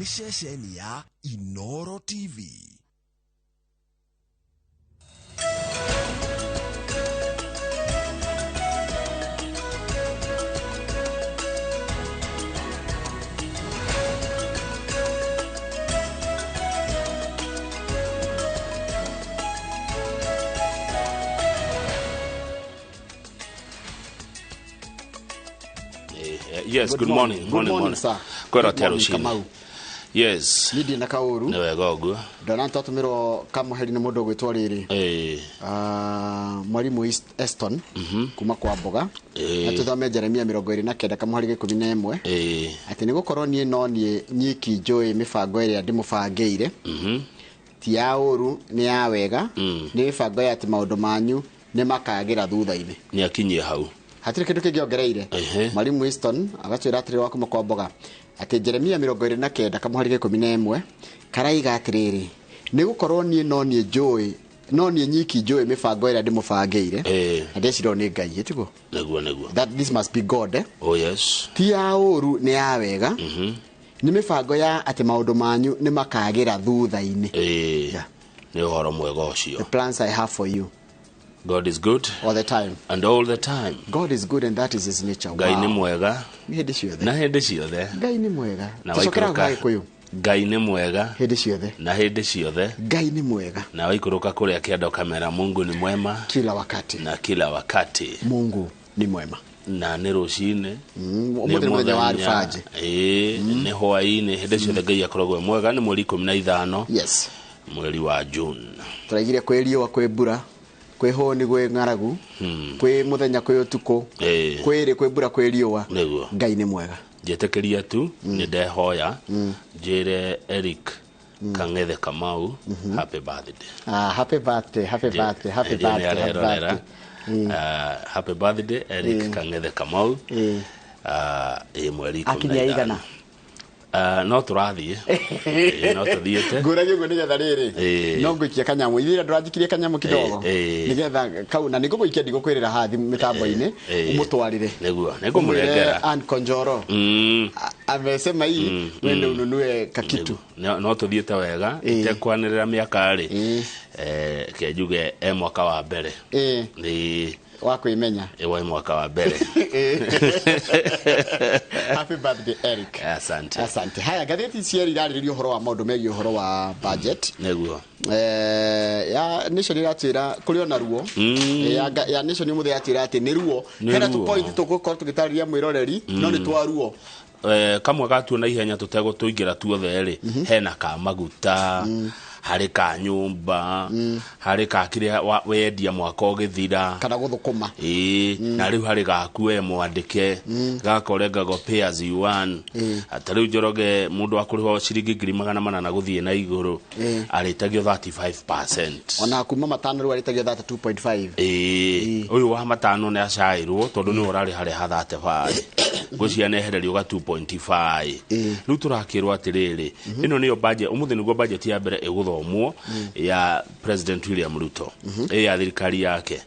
nĩ ceceni ya Inooro TV. Yes, good morning. Good morning, sir. Kwera tero shini. Yes. Lidi na kauru. Newe gogu. Dona ntatumiro kama heri na mundu gwitwa riri. Mwalimu Eston kuma kwa Mboga. Atuthome Jeremia 29 kama heri 11. Ati nigukorwo nie no nie nyiki njui mibango iri ndimubangire. Ti ya uru ni ya wega. Ni mibango ya ati maundu manyu ni makagira thutha-ini. Ni akinyie hau. Hatire kindu kingiongereire. Mwalimu Winston agatwira atiri wa kuma kwa Mboga ati Jeremia 29 kama hori 11 karaiga atiriri nigukorwo nie no nie njui no nie nyiki njui mibango ira ndimubangire ndeciro ni Ngai etiguo neguo that this must be God oh yes ti ya uru ni ya wega ni mibango ya ati maundu manyu ni makagira thutha-ini ni horo mwega ucio. The plans I have for you. God is good all the time. And all the time. God is good and that is his nature. Ngai ni mwega. Hindi ciothe. Na hindi ciothe. Ngai ni mwega. Na waikuruka kuyu. Ngai ni mwega. Hindi ciothe. Na hindi ciothe. Ngai ni mwega. Na waikuruka kuria kianda kamera Mungu ni mwema. Kila wakati. Na kila wakati. Mungu ni mwema. Na ni rucine ni muthenya wa alfaji ni hwaini hindi ciothe Ngai akoragwo mwega. Ni mweri 15 yes mweri wa June turaigire kweriwa kwebura kwehoni gwe ngaragu kwe muthenya kwe utuko kwere kwebura kweriwa Ngai ni mwega jetekeria tu ni ndehoya njire Eric Kangethe Kamau happy birthday happy birthday happy birthday happy birthday happy birthday Eric Kangethe Kamau mweri 15 no turathie no tuthiete nguragie ngo nigetha riri no ngwikia kanyamu ithira ndurajikirie kanyamu kidogo nigetha kauna niguguikia ndigukwirira hathi mitambo-ini umutwarire neguo murengera and konjoro amesema hii wende ununue kakitu no tuthiete wega itekwanirira miaka ri kenjuge mwaka wa mbere ni wako imenya ewa mwaka wa mbere happy birthday Eric asante haya gatheti cieri iraririo horo wa maundu megi horo wa budget neguo ya nation iratira kuri ona ruo ya nation mu yatira ati ni ruo hena tu point tugukorwo tugitariria mwiroreri no ni twa ruo kamwe gatuona ihenya tutego tuingira tuothe ri hena ka maguta hari ka nyumba hari ka kiria wendia mwaka ogithira kana guthukuma na riu hari gakuwe mwandike gakorenga go pay as you want atariu njoroge mundu akuriho ciringi 400 na guthie na iguru aritagio 35% ona kuma matano ru aritagio 32.5 uyu wa matano ne acairwo tondu ni urari hari ha 35 gucia ne hererio ga 2.5 riu turakirwo atiriri ino niyo budget umuthi niguo budget ya mbere igutho ya President William Ruto ya thirikari yake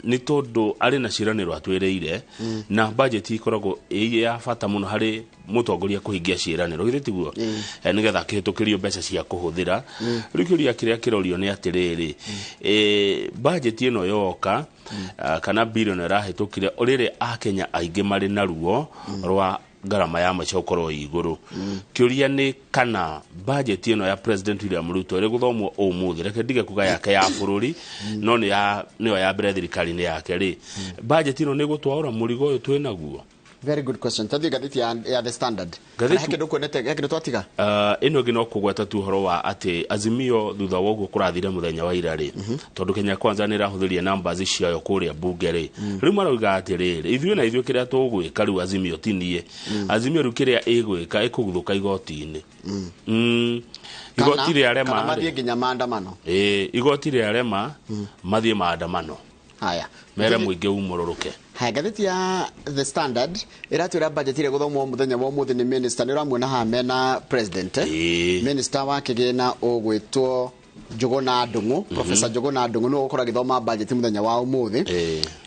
ni tondu ari na ciraniro atwereire na budget ikoragwo ya bata muno hari mutongoria kuhingia ciraniro githitiguo nigetha kihitukirio mbeca cia kuhuthira rikiuria kiria kirorio ni atiriri budget ino yoka kana billion rahitukire urire akenya aingi mari na ruo rwa garama ya maisha ukorwo iguru kiuria ni kana budget ino ya President William Ruto ri guthomwo umuthi reke ndige kuga yake ya bururi no ni ya mbere thirikari ni yake ri budget ino ni gutwara murigo uyu twinaguo. Very good question. Tadi gatheti ya The Standard. Hake nduko nete yake twatiga. Ino gino kugweta tu horo wa ati Azimio thutha woguo kurathire muthenya wa ira ri. Tondu Kenya Kwanza ni rahuthirie numbers ciayo kuria bunge ri. Riu marauga ati riri ithuĩ na ithuĩ kiria tugwika riu Azimio tinie. Azimio riu kiria igwika ikuguthuka igoti-ini. Igoti ria rema. Kana mathie nginya maandamano. Igoti ria rema mathie maandamano. Haya. Mere muingi umururuke. Haya gatheti ya The Standard iratwira budget ire guthomwo muthenya wa umuthi ni minister ni ramwe na hamena president minister wa kigina ogwitwo Jogona Ndungu Professor Jogona Ndungu no ukora githoma budget muthenya wa umuthi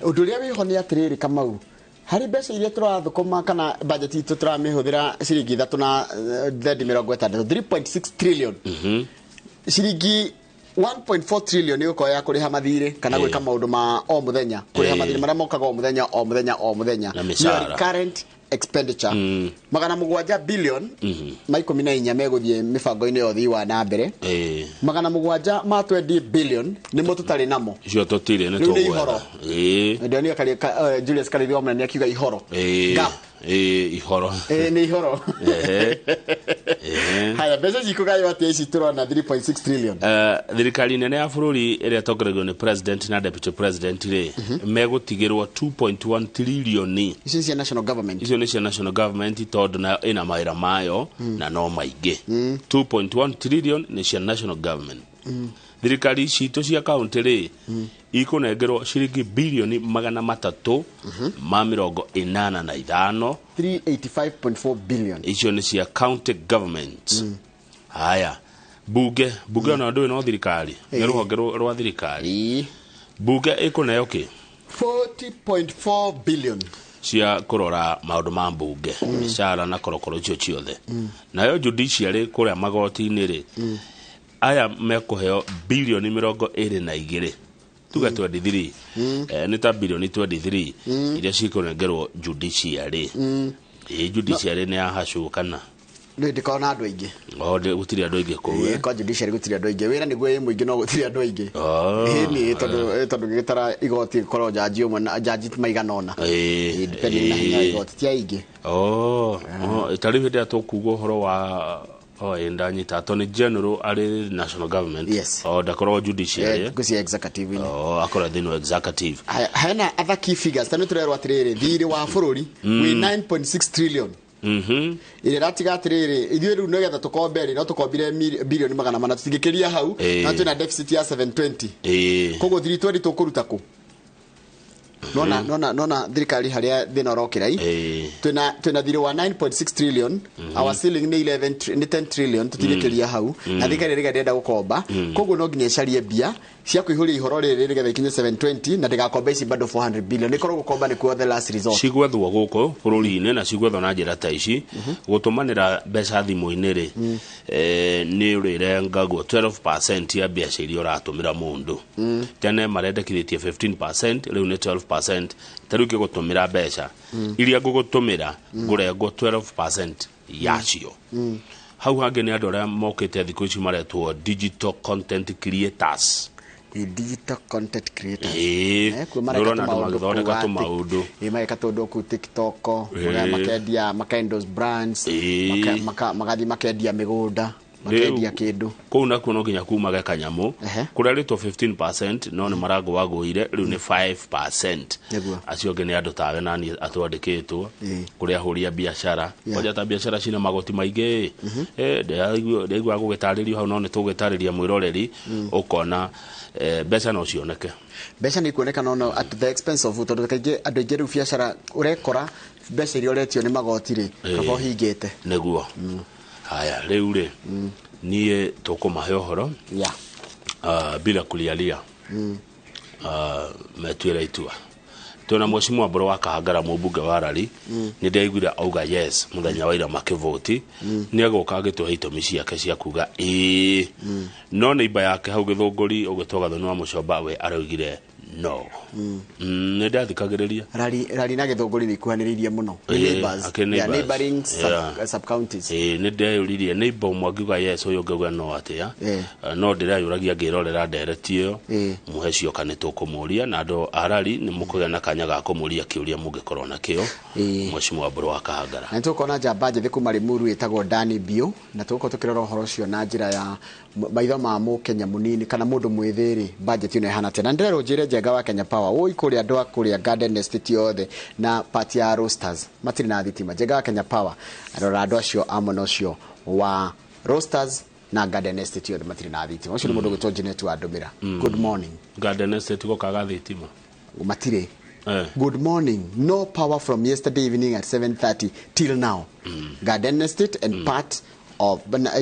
undu ria wiho ni atiriri Kamau hari mbeca iria turathukuma kana budget itu turamihũthĩra ciringi 3.60 trillion ciringi 1.4 trillion yuko ya kuriha mathire kana gwika maundu ma o muthenya kuriha mathire maria mokaga o muthenya current expenditure magana mugwanja billion ma 14 meguthie mibango-ini yothi wa na mbere magana mugwanja ma 20 billion ni mututari namo cio tutire ni tugwetha ndio ni kali Julius Karithi wa mnani akiuga ihoro gap ihoro ni ihoro haya mbeca cikugayo atia ici turona 3.6 trillion thirikari nene ya bururi iria tongoregio ni president na deputy president ri megutigirwo 2.1 trillion ici cia national government icio ni cia national government tondu na ina maira mayo na no maingi 2.1 trillion ni cia national government thirikari citu cia county ri ikunengerwo ciringi bilioni 385 385.4 billion icio ni cia county government haya bunge na ndu no thirikari ni ruhonge rwa thirikari bunge ikuneo ki 40.4 billion cia kurora maundu ma mbunge mishara na korokoro icio ciothe nayo judiciary kuria magoti-ini ri aya mekuheo bilioni 22 tuga 23 ni ta bilioni 23 iria cikunengerwo judiciary judiciary ni ahacu kana ndikona andu aingi gutiri andu aingi ko ko judiciary gutiri andu aingi wira niguo ĩ muingi no gutiri andu aingi ni tondu gitara igoti korwo jaji umwe na jaji maiganona depending na hinya igoti ti aingi itari hĩndĩ atukuga uhoro wa ndanyita attorney general ari national government ndakorwo judiciary gucia executive ini akora thino executive hena other key figures tanu turerwa atiriri thiri wa bururi we 9.6 trillion ile ratiga atiriri ithuĩ rĩu nĩgetha tukombere no tukombire bilioni 400 tutingikiria hau na tuna deficit ya 720 koguo thiri tweri tukuruta ku nona thirikari haria thina rokirai tuna thiri wa 9.6 trillion our ceiling ni 10 trillion tutinikiria hau na thikari riga gukomba koguo no nginya carie bia cia kuihuria ihoro riri rigetha ikinye 720 na ndigakomba ici bado 400 billion nikoro gukomba ni kuo the last resort cigwethwo guko bururi-ini na cigwethwo na njira ta ici gutumanira mbeca thimu-ini ri ni urengagwo 12% ya mbeca iria uratumira mundu tene marendekithĩtie 15% riu ni 12% taruke gutumira mbeca iria ngugutumira ngurengwo 12% yacio hau hangi ni andu aria mokite thiku ici maretwo digital content creators digital content creators kurona magithondeka tu maundu mareka tundu ku TikTok makendia makendos brands magathi makendia migunda makendia kindu kou nakuo no nginya kumaga kanyamu kuria ritwo 15% no ni marango wagũire riu ni 5% acio ngi ni andu tawe nani atwandikitwo kuria huria biashara kwaja ta biashara cina magoti maingi ndeigua gugitaririo hau no ni tugitariria mwiroreri ukona mbeca no cioneke mbeca ni kuoneka no at the expense of tondu kaingĩ andu aingĩ riu biashara urekora mbeca iria uretio ni magoti ri kabo hingite niguo haya riu ri nie tukumahe uhoro bila kulialia metuira itua tuna mheshimiwa Mburu wa Kahangara mubunge wa Rari ni ndaiguira auga yes muthenya wa ira makivoti ni agoka agituhe itumi ciake cia kuga no neighbor yake hau githunguri ugitwaga thonu wa mucomba we araugire no ni ndathikagiriria Rari na githunguri ni kuhaniririe muno neighbors neighboring sub counties ni ndayuririe neighbor mwagiuga yes uyu ngauga no atia no ndirayuragia ngirorera nderetio muhecio kana tukumuria na andu Rari ni mukugia na kanya ga kumuria kiuria mungikorwo na kio mheshimiwa Mburu wa Kahangara na tukona jamba njethi kuma Limuru itagwo Dani Bio na tuko tukirora horo cio na njira ya maitho ma mu Kenya munini kana mundu mwithiri budget ino ihana tena ndero njire njega wa Kenya Power wo ikuria andu akuria Garden Estate yothe na party ya Roasters matiri na thitima njega wa Kenya Power arora andu acio amono cio wa Roasters na Garden Estate yothe matiri na thitima ucio ni mundu gwitwo Jeanette wa Ndumira good morning Garden Estate go kaga thitima matire good morning no power from yesterday evening at 7:30 till now Garden Estate and part of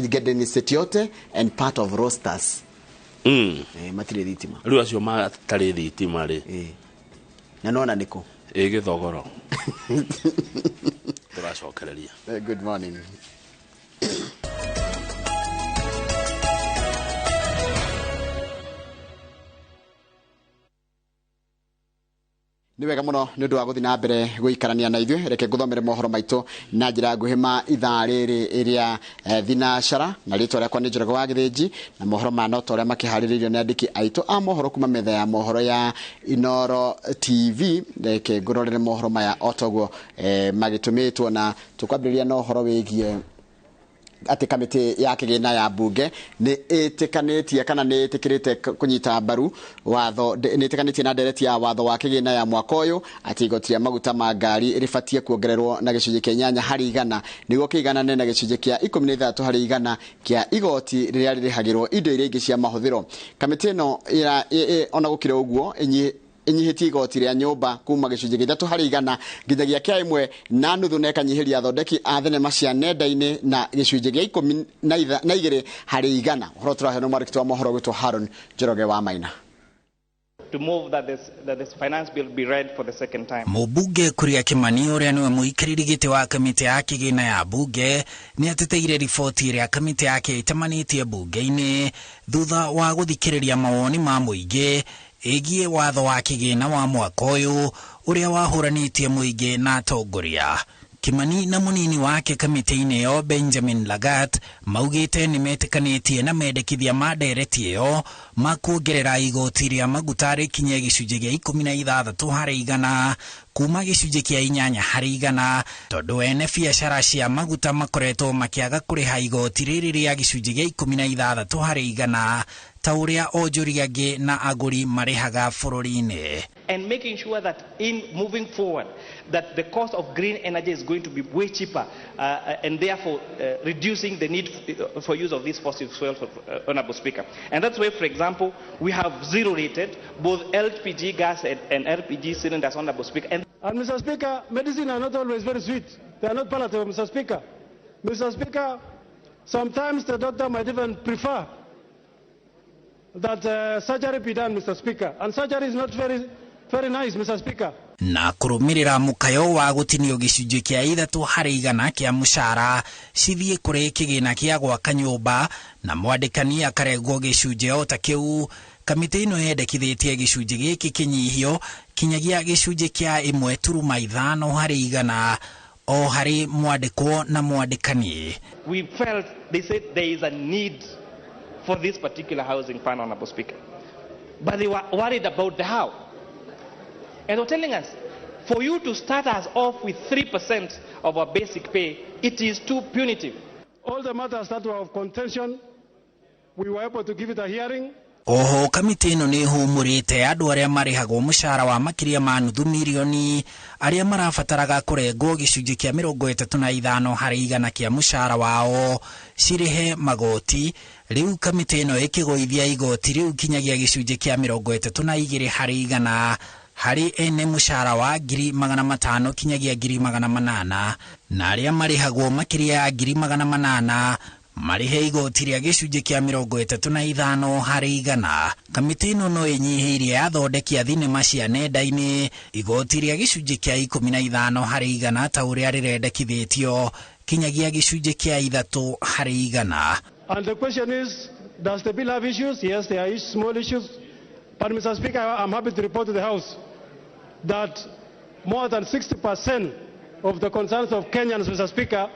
Garden Estate yote and part of Roasters matire thitima riu acio matari thitima ri na nona niko Gĩthogoro. Tũracokereria. Good morning. Ni wega muno ni ndu wa guthi na mbere guikarania na ithuĩ reke nguthomere mohoro maitũ na njĩra nguhĩ ma ithaa rĩrĩ ĩrĩa thinacara na rĩtwa rĩakwa nĩ Njoroge wa Gĩthĩnji na mohoro ma nota ũrĩa makĩharĩrĩirio nĩ andĩki aitũ a mohoro kuma metha ya mohoro ya Inoro TV. Reke ngũrorere mohoro maya otoguo magĩtũmĩtwo na tũkwambĩrĩria na ũhoro wĩgiĩ ati kamiti ya kigina ya bunge ni itikanĩtie kana ni itikirite kunyita mbaru watho ni itikanĩtie na ndereti ya watho wa kigina ya mwaka ũyũ ati igoti rĩa maguta ma ngari ribatie kuongererwo na gĩcunjĩ kĩa 8 harĩ 100 nĩguo kĩiganane na gĩcunjĩ kĩa 13 harĩ 100 kĩa igoti rĩrĩa rĩrĩhagĩrwo indo iria ingĩ cia mahũthĩro. Kamiti ĩno ona gũkĩra ũguo inyihitie igoti rĩa nyũmba kuma gĩcunjĩ gĩa 3 harĩ 100 nginyagia kĩa 1.5 na ikanyihiria athondeki a thenema cia nenda-inĩ na gĩcunjĩ gĩa 12 harĩ 100. Ũhoro tũrahe no mwandĩki wa mohoro gwĩtwo Haron Njoroge wa Maina. To move that this finance bill be read for the second time. Mũmbunge Kuria Kimani ũrĩa nĩwe mũikarĩri gĩtĩ wa kamĩtĩ ya kĩgĩna ya bunge nĩ ateteire riboti ĩrĩa kamĩtĩ yake ĩtamanĩtie bunge-inĩ thutha wa gũthikĩrĩria mawoni ma mũingĩ ĩgiĩ watho wa kĩgĩna wa mwaka ũyũ ũrĩa wahũranĩtie mũingĩ na atongoria. Kimani na mũnini wake kamĩtĩ-inĩ ĩyo Benjamin Lagat maugĩte nĩ metĩkanĩtie na mendekithia ma ndereti ĩyo ma kuongerera igoti rĩa maguta rĩkinye gĩcunjĩ gĩa 16 harĩ 100 kuma gĩcunjĩ kĩa 8 harĩ 100 tondũ ene biacara cia maguta makoretwo makĩaga kũrĩha igoti rĩrĩ rĩa gĩcunjĩ gĩa 16 harĩ 100 ta ũrĩa onjoria angĩ na agũri marĩhaga bũrũri-inĩ. And making sure that in moving forward that the cost of green energy is going to be way cheaper and therefore reducing the need for use of these fossil fuels, Honorable Speaker. And that's why, for example, we have zero rated both LPG gas and LPG cylinders, Honorable Speaker. And Mr. Speaker, medicine are not always very sweet. They are not palatable, Mr. Speaker. Mr. Speaker, sometimes the doctor might even prefer that surgery be done, Mr. Speaker. And surgery is not very nice, Mr. Speaker. Na kũrũmĩrĩra mũkayo wa gũtinio gĩcunjĩ kĩa 3 harĩ 100 kĩa mũcara cithiĩ kũrĩ kĩgĩna kĩa gwaka nyũmba na mwandĩkani akarengwo gĩcunjĩ o ta kĩu, kamĩtĩ ĩno yendekithĩtie gĩcunjĩ gĩkĩ kĩnyihio kinyagia gĩcunjĩ kĩa 1.5 harĩ 100 o harĩ mwandĩkwo na mwandĩkani. We felt they said there is a need for this particular housing fund, Honorable Speaker. But they were worried about the how. And they're telling us, for you to start us off with 3% of our basic pay, it is too punitive. All the matters that were of contention, we were able to give it a hearing. Oho kamĩtĩ ĩno nĩ humũrĩte andũ arĩa marĩhagwo mũcara wa makĩria ma nuthu mirioni arĩa marabataraga kũrengwo gĩcunjĩ kĩa 35 harĩ 100 kĩa mũcara wao cirĩhe magoti. Rĩu kamĩtĩ ĩno ĩkĩgũithia igoti rĩu kinyagia gĩcunjĩ kĩa 32 harĩ 100 harĩ ene mũcara wa 500,000 kinyagia 800,000 na arĩa marĩhagwo makĩria ya 800,000 marihe igoti rĩa gĩcunjĩ kĩa 35 harĩ 100. Kamĩtĩ ĩno no ĩnyihirie athondeki a thenema cia nenda-inĩ igoti rĩa gĩcunjĩ kĩa 15 harĩ 100 ta ũrĩa rĩrendekithĩtio kinyagia gĩcunjĩ kĩa 3 harĩ 100. And the question is, does the bill have issues? Yes, there are small issues. But Mr. Speaker, I'm happy to report to the House that more than 60% of the concerns of Kenyans, Mr. Speaker,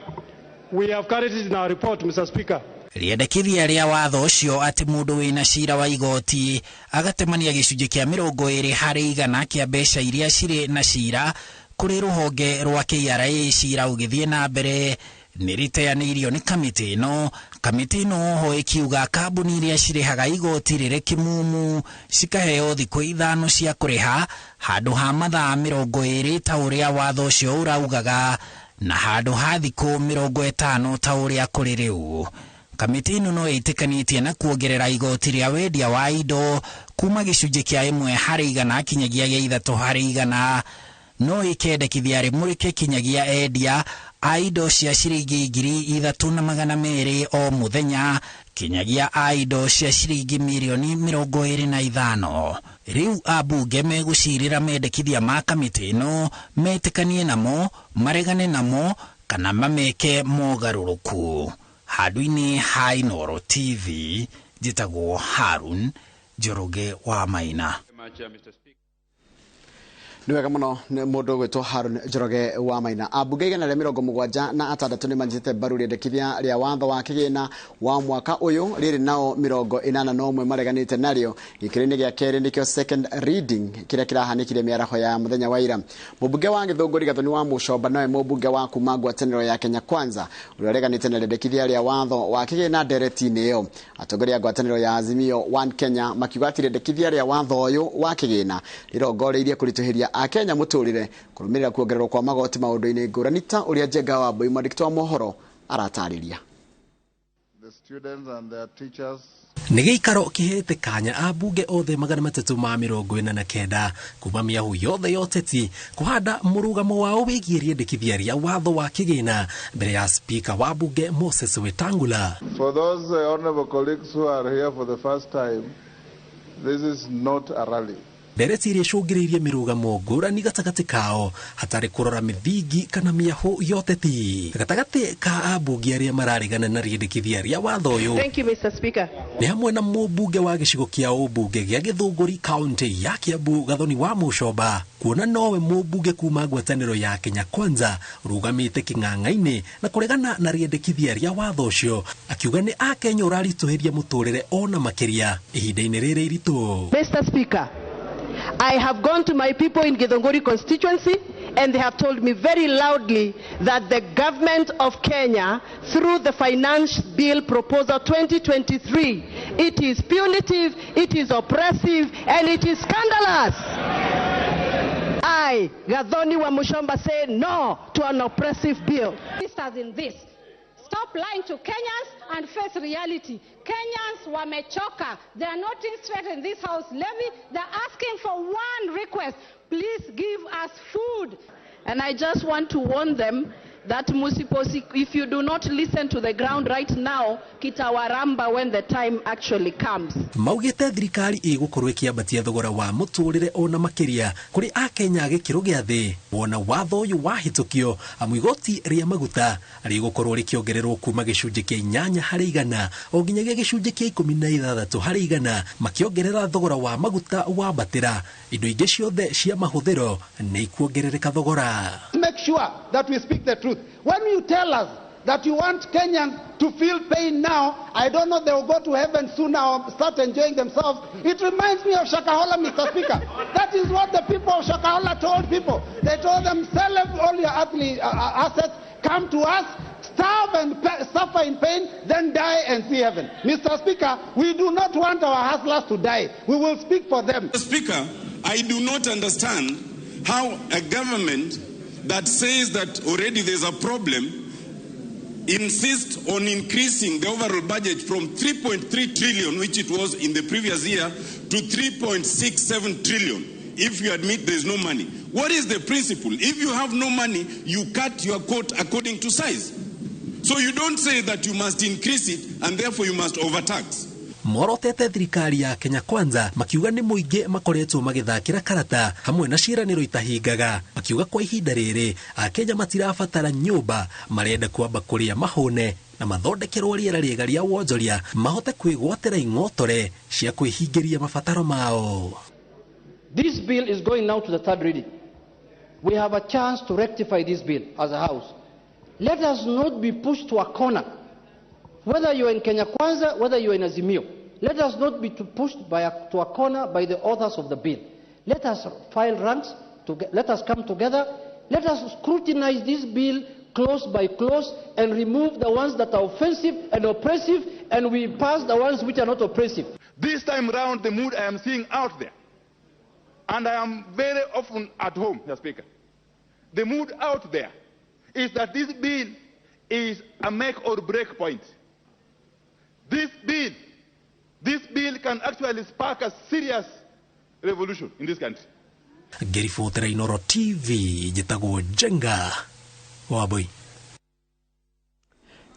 we have carried it in our report, Mr. Speaker. Rĩendekithia rĩa watho ũcio atĩ mũndũ wĩna cira wa igoti agatemania gĩcunjĩ kĩa 20 harĩ 100 kĩa mbeca iria cirĩ na cira kũrĩ rũhonge rwa KRA cira ũgĩthiĩ na mbere nĩrĩteanĩirio nĩ kamĩtĩ ĩno. Kamĩtĩ ĩno ho ĩkiuga kambuni iria cirĩhaga igoti rĩrĩ kĩmumu cikaheo thikũ 5 cia kũrĩha handũ ha mathaa 20 ta ũrĩa watho ũcio ũraugaga na handũ ha thikũ 50 ta ũrĩa kũrĩ rĩu. Kamĩtĩ ĩno no ĩtĩkanĩtie na kuongerera igoti rĩa wendia wa indo kuma gĩcunjĩ kĩa 1 harĩ 100 kinyagia gĩa 3 harĩ 100 no ĩkendekithia rĩmũrĩke kinyagia endia a indo cia ciringi 3,200 o mũthenya kinyagia aido cia ciringi milioni 25. Riu abunge megucirira mendekithia ma kamiti ino metikanie namo, maregane namo kana mameke mogaruruku. Handu-ini ha Inooro TV, njitagwo Harun Njoroge wa Maina. Nĩ wega mũno nĩ mũndũ gwĩtwo Harun Njoroge wa Maina. Ambunge 176 nĩ manjĩte mbaru rĩendekithia rĩa watho wa kĩgĩna wa mwaka ũyũ, rĩrĩ nao 81 mareganĩte narĩo. Gĩkĩro-inĩ gĩa kerĩ nĩkĩo second reading kĩrĩa kĩrahanĩkire mĩaraho ya mũthenya wa ira. Mũmbunge wa Gĩthũngũri Gathoni wa Mũcomba nawe mũmbunge wa kuma ngwatanĩro ya Kenya Kwanza ũrĩa ũreganĩte na rĩendekithia rĩa watho wa kĩgĩna ndereti-inĩ ĩyo. Atongoria a ngwatanĩro ya Azimio One Kenya makiuga atĩ rĩendekithia rĩa watho ũyũ wa kĩgĩna rĩrongoreirie kũritũhĩria Akenya mũtũrĩre kũrũmĩrĩra kuongererwo kwa magoti maũndũ-inĩ ngũrani ta ũrĩa Njenga wa Mbũi mwandĩki wa mohoro aratarĩria. Nĩ gĩikaro kĩhete kanya ambunge othe 349 kuma mĩahu yothe ya ũteti kũhanda mũrũgamo wao wĩgiĩ rĩendekithia rĩa watho wa kĩgĩna mbere ya speaker wa bunge Moses Wetangula. For those honorable colleagues who are here for the first time, this is not a rally. Ndereti iria icũngĩrĩirie mĩrũgamo ngũrani gatagatĩ kao hatarĩ kũrora mĩthingi kana mĩahu yoteti gatagatĩ ka ambunge arĩa mararegana na rĩendekithia rĩa watho ũyũ. Thank you, Mr. Speaker. Nĩ hamwe na mũmbunge wa gĩcigo kĩa ũmbunge gĩa Gĩthũngũri kaunti ya Kiambu Gathoni wa Mũcomba, kuona nowe mũmbunge kuma ngwatanĩro ya Kenya Kwanza rũgamĩte kĩng'ang'a-inĩ na kũregana na rĩendekithia rĩa watho ũcio, akiuga nĩ Akenya ũraritũhĩria mũtũrĩre ona makĩria ihinda-inĩ rĩrĩ iritũ. Mr. Speaker, I have gone to my people in Githunguri constituency and they have told me very loudly that the government of Kenya, through the Finance Bill Proposal 2023, it is punitive, it is oppressive, and it is scandalous. I, Gathoni wa Mushomba, say no to an oppressive bill. In this. Stop lying to Kenyans and face reality. Kenyans wamechoka. They are not interested in this house levy. They're asking for one request. Please give us food. And I just want to warn them that if you do not listen to the ground right now, kitawaramba when the time actually comes. Maugĩte thirikari ĩgũkorwo ĩkĩambatia thogora wa mũtũrĩre ona makĩria kũrĩ Akenya gĩkĩro gĩa thĩ. Wona watho ũyũ wahĩtũkio, amu igoti rĩa maguta rĩgũkorwo rĩkĩongererwo kuma gĩcunjĩ kĩa 8% o nginyagia gĩcunjĩ kĩa 16% makĩongerera thogora wa maguta wambatĩra. Indo ingĩ ciothe cia mahũthĩro nĩ ikuongerereka thogora. Make sure that we speak the truth. When you tell us that you want Kenyans to feel pain now, I don't know, they will go to heaven soon or start enjoying themselves. It reminds me of Shakahola, Mr. Speaker. That is what the people of Shakahola told people. They told them, sell all your assets, come to us, starve and suffer in pain, then die and see heaven. Mr. Speaker, we do not want our hustlers to die. We will speak for them. Mr. Speaker, I do not understand how a government that says that already there's a problem insists on increasing the overall budget from 3.3 trillion, which it was in the previous year, to 3.67 trillion, if you admit there's no money. What is the principle? If you have no money, you cut your coat according to size. So you don't say that you must increase it and therefore you must overtax. Morotete thirikari ya Kenya Kwanza makiuga nĩ mũingĩ makoretwo magĩthakĩra karata hamwe na ciĩranĩro itahingaga. Makiuga kwa ihinda rĩrĩ Akenya matirabatara nyũmba, marenda kwamba kũrĩa mahũne na mathondekerwo rĩera rĩega rĩa wonjoria mahote kwĩgwatĩra ing'otore cia kwĩhingĩria mabataro mao. This bill is going now to the third reading. We have a chance to rectify this bill as a house. Let us not be pushed to a corner. Whether you're in Kenya Kwanza, whether you're in Azimio, let us not be pushed to a corner by the authors of the bill. Let us file ranks, let us come together, let us scrutinize this bill clause by clause and remove the ones that are offensive and oppressive, and we pass the ones which are not oppressive. This time round, the mood I am seeing out there, and I am very often at home, Mr. Speaker, the mood out there is that this bill is a make or break point. This bill can actually spark a serious revolution in this country. Ngĩribotera Inooro TV njĩtagwo Njenga wa Mbũi.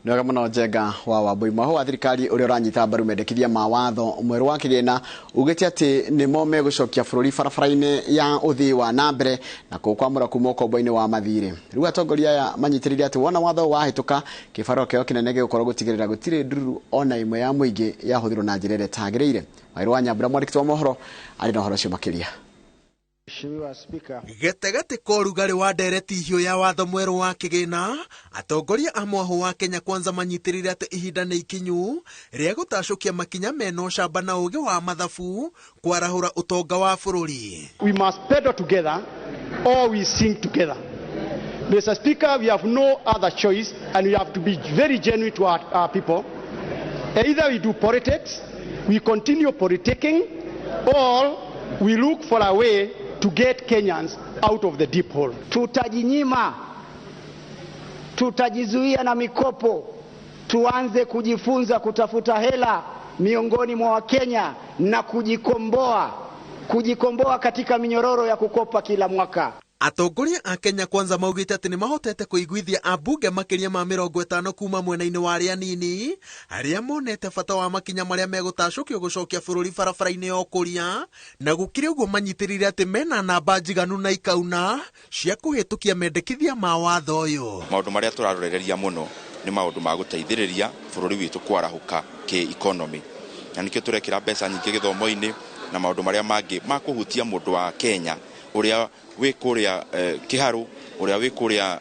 Nĩwega mũno Njenga wa Wambui. Mwaho wa thirikari ũrĩa ũranyita mbaru mendekithia ma watho mwerũ wa kĩgĩna ugĩte atĩ nĩmo megũcokia bũrũri barabara-inĩ ya ũthii wa nambere na kũkwamũra kuma ũkombo-inĩ wa mathirĩ. Rĩu atongoria aya manyitĩrĩire atĩ wona watho wahĩtũka kĩbarũa kĩao kĩnene gĩgũkorwo gũtigĩrĩra gũtirĩ ndururu ona ĩmwe ya mũingĩ yahũthĩrwo na njĩra ĩrĩa ĩtagĩrĩire. Wairũ wa Nyambura mwandĩki wa mohoro arĩ na ũhoro ũcio makĩria. Gĩtĩgĩtĩ kwa ũrugarĩ wa ndereti hiũ ya watho mwerũ wa kĩgĩna, atongoria a mwaho wa Kenya Kwanza manyitĩrĩire atĩ ihinda nĩ ikinyu rĩa gũtacũkia makinya mena ũcamba na ũũgĩ wa mathabu kwarahũra ũtonga wa bũrũri. We must pedal together or we sink together. Mr. Speaker, we have no other choice and we have to be very genuine to our people. Either we do politics, we continue politicking, or we look for a way to get Kenyans out of the deep hole. Tutajinyima, tutajizuia na mikopo, tuanze kujifunza kutafuta hela miongoni mwa Wakenya na kujikomboa katika minyororo ya kukopa kila mwaka. Atongoria a Kenya Kwanza maugĩte atĩ nĩ mahotete kũiguithia ambunge makĩria ma 50 kuma mwena-inĩ wa arĩa nini arĩa monete bata wa makinya marĩa megũtacũkio gũcokia bũrũri barabara-inĩ ya ũkũria, na gũkĩrĩ ũguo manyitĩrĩire atĩ mena namba njiganu na ikauna cia kũhĩtũkia mendekithia ma watho ũyũ. Maũndũ marĩa tũrarorereria mũno nĩ maũndũ ma gũteithĩrĩria bũrũri witũ kwarahũka kĩ-economy, na nĩkĩo tũrekĩra mbeca nyingĩ gĩthomo-inĩ na maũndũ marĩa mangĩ ma kũhutia mũndũ wa Kenya ũrĩa wĩ kũrĩa Kĩharũ, ũrĩa wĩ kũrĩa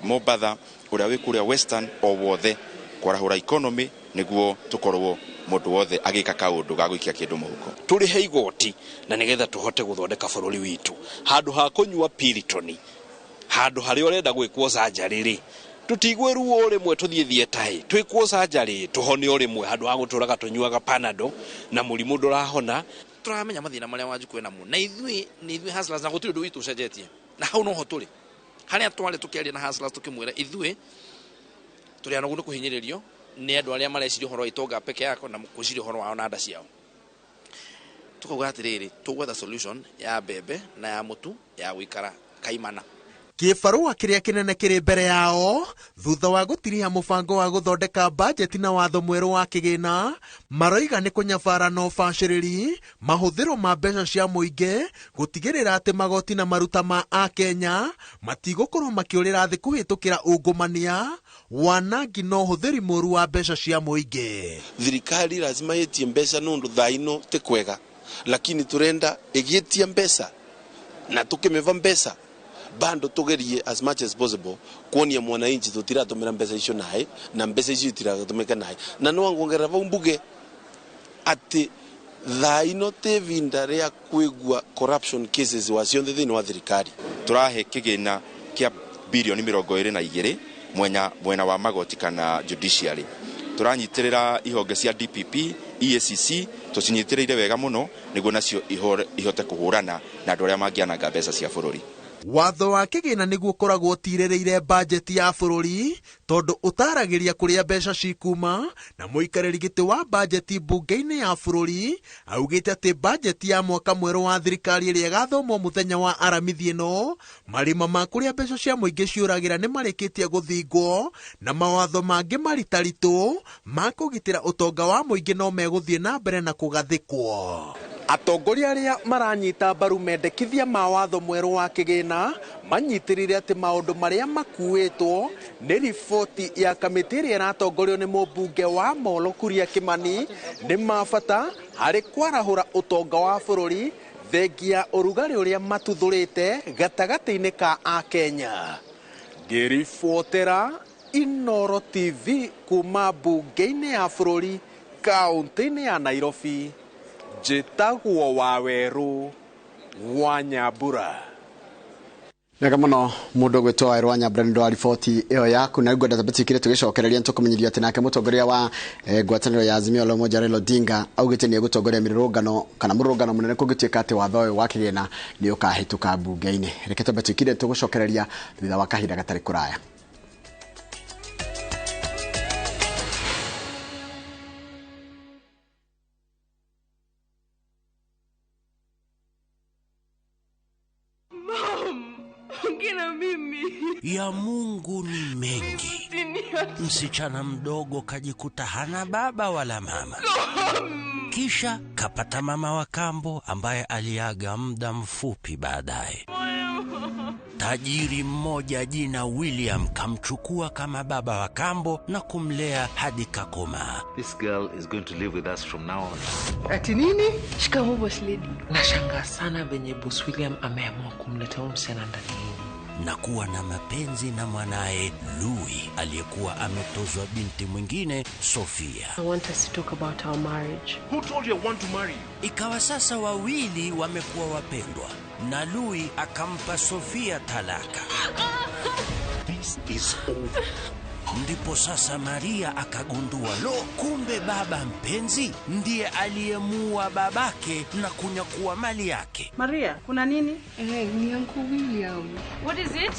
Mombatha, ũrĩa wĩ kũrĩa Western o wothe kwarahũra economy nĩguo tũkorwo mũndũ wothe agĩka kaũndũ ga gũikia kĩndũ mũhuko. Tũrĩhe igoti na nĩgetha tũhote gũthondeka bũrũri witũ, handũ ha kũnyua piritoni, handũ harĩa ũrenda gwĩkwo surgery, tũtigwe ruo rĩmwe tũthiĩ thietaĩ twĩkwo surgery tũhone o rĩmwe handũ ha gũtũraga tũnyuaga Panadol na mũrimũ ndũrahona. Turamenya mathina marĩa wanjukwe namo na ithuĩ hustlers na gũtirĩ ũndũ witũ ũcenjetie, na hau noho tũrĩ harĩa twarĩ tũkĩaria na hustlers tũkĩmwĩra ithuĩ tũrĩ anogu nĩ kũhinyĩrĩrio nĩ andũ arĩa mareciria ũhoro wa itonga peke yako na kũciria ũhoro wao na nda ciao. Tukauga atĩrĩrĩ tũgwetha solution ya mbembe na ya mũtu ya gũikara kaimana. Kĩbarũa kĩrĩa kĩnene kĩrĩ mbere yao thutha wa gũtiriha mũbango wa gũthondeka mbajeti na watho mwerũ wa kĩgĩna, maroiga nĩ kũnyabara na ũbacĩrĩri mahũthĩro ma mbeca cia mũingĩ gũtigĩrĩra atĩ magoti na maruta ma Akenya matigũkorwo makĩũrĩra thĩ kũhĩtũkĩra ungumania, wanangi na ũhũthĩri mũũru wa mbeca cia mũingĩ. Thirikari lazima yetie mbeca nundu thaino ti kwega, lakini turenda ĩgĩtie mbeca na tukĩmĩva mbeca bando tugerie as much as possible kuonia mwananchi tutiratumira mbeca icio nae na mbeca icio itiratumika nae, na no ngongerera vau mbuge ati thaino tevinda ria kwigua corruption cases wa cionthe thĩinĩ wa thirikari. Tũrahe kĩgĩna kĩa bilioni 22 mwena wa magoti kana judiciary. Tũranyitĩrĩra ihonge cia DPP, EACC tũcinyitĩrĩire wega mũno nĩguo nacio ihote kũhũrana na andũ arĩa mangĩananga mbeca cia bũrũri. Watho wa kĩgĩna nĩguo ũkoragwo ũtirĩrĩire bajeti ya bũrũri tondũ ũtaragĩria kũrĩa mbeca cikuma, na mũikarĩri gĩtĩ wa bajeti mbunge-inĩ ya bũrũri augĩte atĩ bajeti ya mwaka mwerũ wa thirikari ĩrĩa ĩgathomwo mũthenya wa aramithi ĩno, marima ma kũrĩa mbeca cia mũingĩ ciũragĩra nĩ marĩkĩtie gũthingwo na mawatho mangĩ maritaritũ ma kũgitĩra ũtonga wa mũingĩ no megũthiĩ na mbere na kũgathĩkwo. Atongoria arĩa maranyita mbaru mendekithia ma watho mwerũ wa kĩgĩna manyitĩrĩire atĩ maũndũ marĩa makuĩtwo nĩ riboti ya kamĩtĩ ĩrĩa ĩratongorio nĩ mũmbunge wa Molo Kuria Kimani nĩ mabata harĩ kwarahũra ũtonga wa bũrũri thengia ũrugarĩ ũrĩa matuthũrĩte gatagatĩ-inĩ ka Akenya. Ngĩribotera Inoro TV kuma mbunge-inĩ ya bũrũri kaũntĩ-inĩ ya Nairobi, njĩtagwo Wawerũ wa Nyambura. Wega mũno mũndũ gwĩtwo Wawerũ wa Nyambura nĩ ũndũ wa riboti ĩyo yaku, na ngwenda tũbĩtikire tũgĩcokereria nĩtũkũmenyeria atĩ nake mũtongoria wa ngwatanĩro ya Azimio la Umoja Raila Odinga augĩte nĩ egũtongoria mĩrũrũngano kana mũrũrũngano mũnene kũngĩtuĩka atĩ watho ũyũ wa kĩgĩna nĩ ũkahĩtũka mbunge-inĩ. Reke tũbĩtikire tũgũcokereria thutha wa kahinda gatarĩ kũraya. Usiongee na mimi. Ya Mungu ni mengi. Msichana mdogo kajikuta hana baba wala mama. Kisha kapata mama wa kambo ambaye aliaga muda mfupi baadaye. Tajiri mmoja jina William kamchukua kama baba wa kambo na kumlea hadi kakoma. This girl is going to live with us from now on. Ati nini? Shikamoo boss lady. Nashangaa sana venye boss William ameamua kumleta huyu msichana ndani. Na kuwa na mapenzi na mwanae Louis aliyekuwa ametozwa binti mwingine Sofia. I want us to talk about our marriage. Who told you I want to marry? Ikawa sasa wawili wamekuwa wapendwa na Louis akampa Sofia talaka. This is over. Ndipo sasa Maria akagundua kumbe baba mpenzi ndiye aliyemuua babake na kunyakuwa mali yake. Maria, kuna nini? Ni Uncle William. What is it?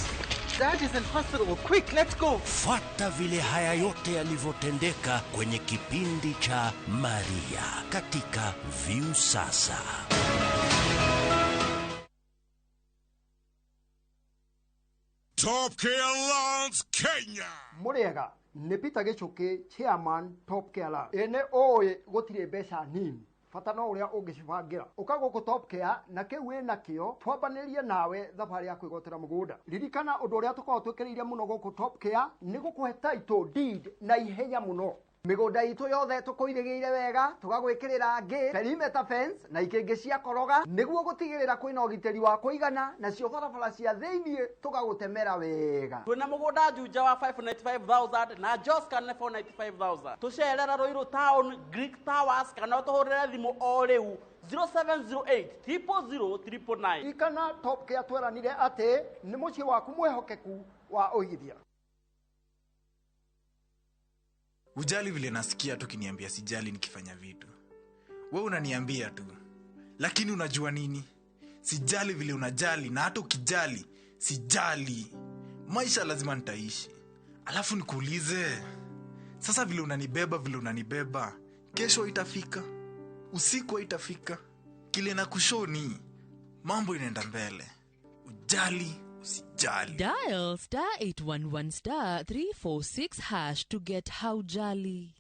Dad is in hospital. Quick, let's go. Fuata vile haya yote yalivyotendeka kwenye kipindi cha Maria katika View Sasa. Top Care Lance Kenya. Muriega ni Peter Gichuki chairman Top Care Lance. Ene oye gutire mbeca nini. Fata no uria ungicibangira. Ukago ku Top Care na kiu wina kio twambanirie nawe thabari ya kwigotera mugunda. Ririkana undu uria tukao twikiriire muno guku Top Care ni gukuhe title deed na ihenya muno. Migunda itu yothe tukuirigiire wega tugagwikirira ngi perimeter fence na ikingi cia koroga niguo gutigirira kwina ugiteri wa kuigana na cio barabara cia thiini tugagutemera wega. Tuna mugunda juja wa 595,000 na Jos kan 495,000 tucerera Ruiru town Greek Towers kana tuhurire thimu o riu 0708 000 ikana Top Care tweranire ati ni muci waku mwehokeku wa uigithia. Ujali vile nasikia tu kiniambia sijali nikifanya vitu. Wewe unaniambia tu. Lakini unajua nini? Sijali vile unajali na hata ukijali sijali. Maisha lazima nitaishi. Alafu nikuulize. Sasa vile unanibeba, kesho itafika. Usiku itafika. Kile na kushoni mambo inaenda mbele. Ujali usijali. Dial *811 *346# to get how jolly.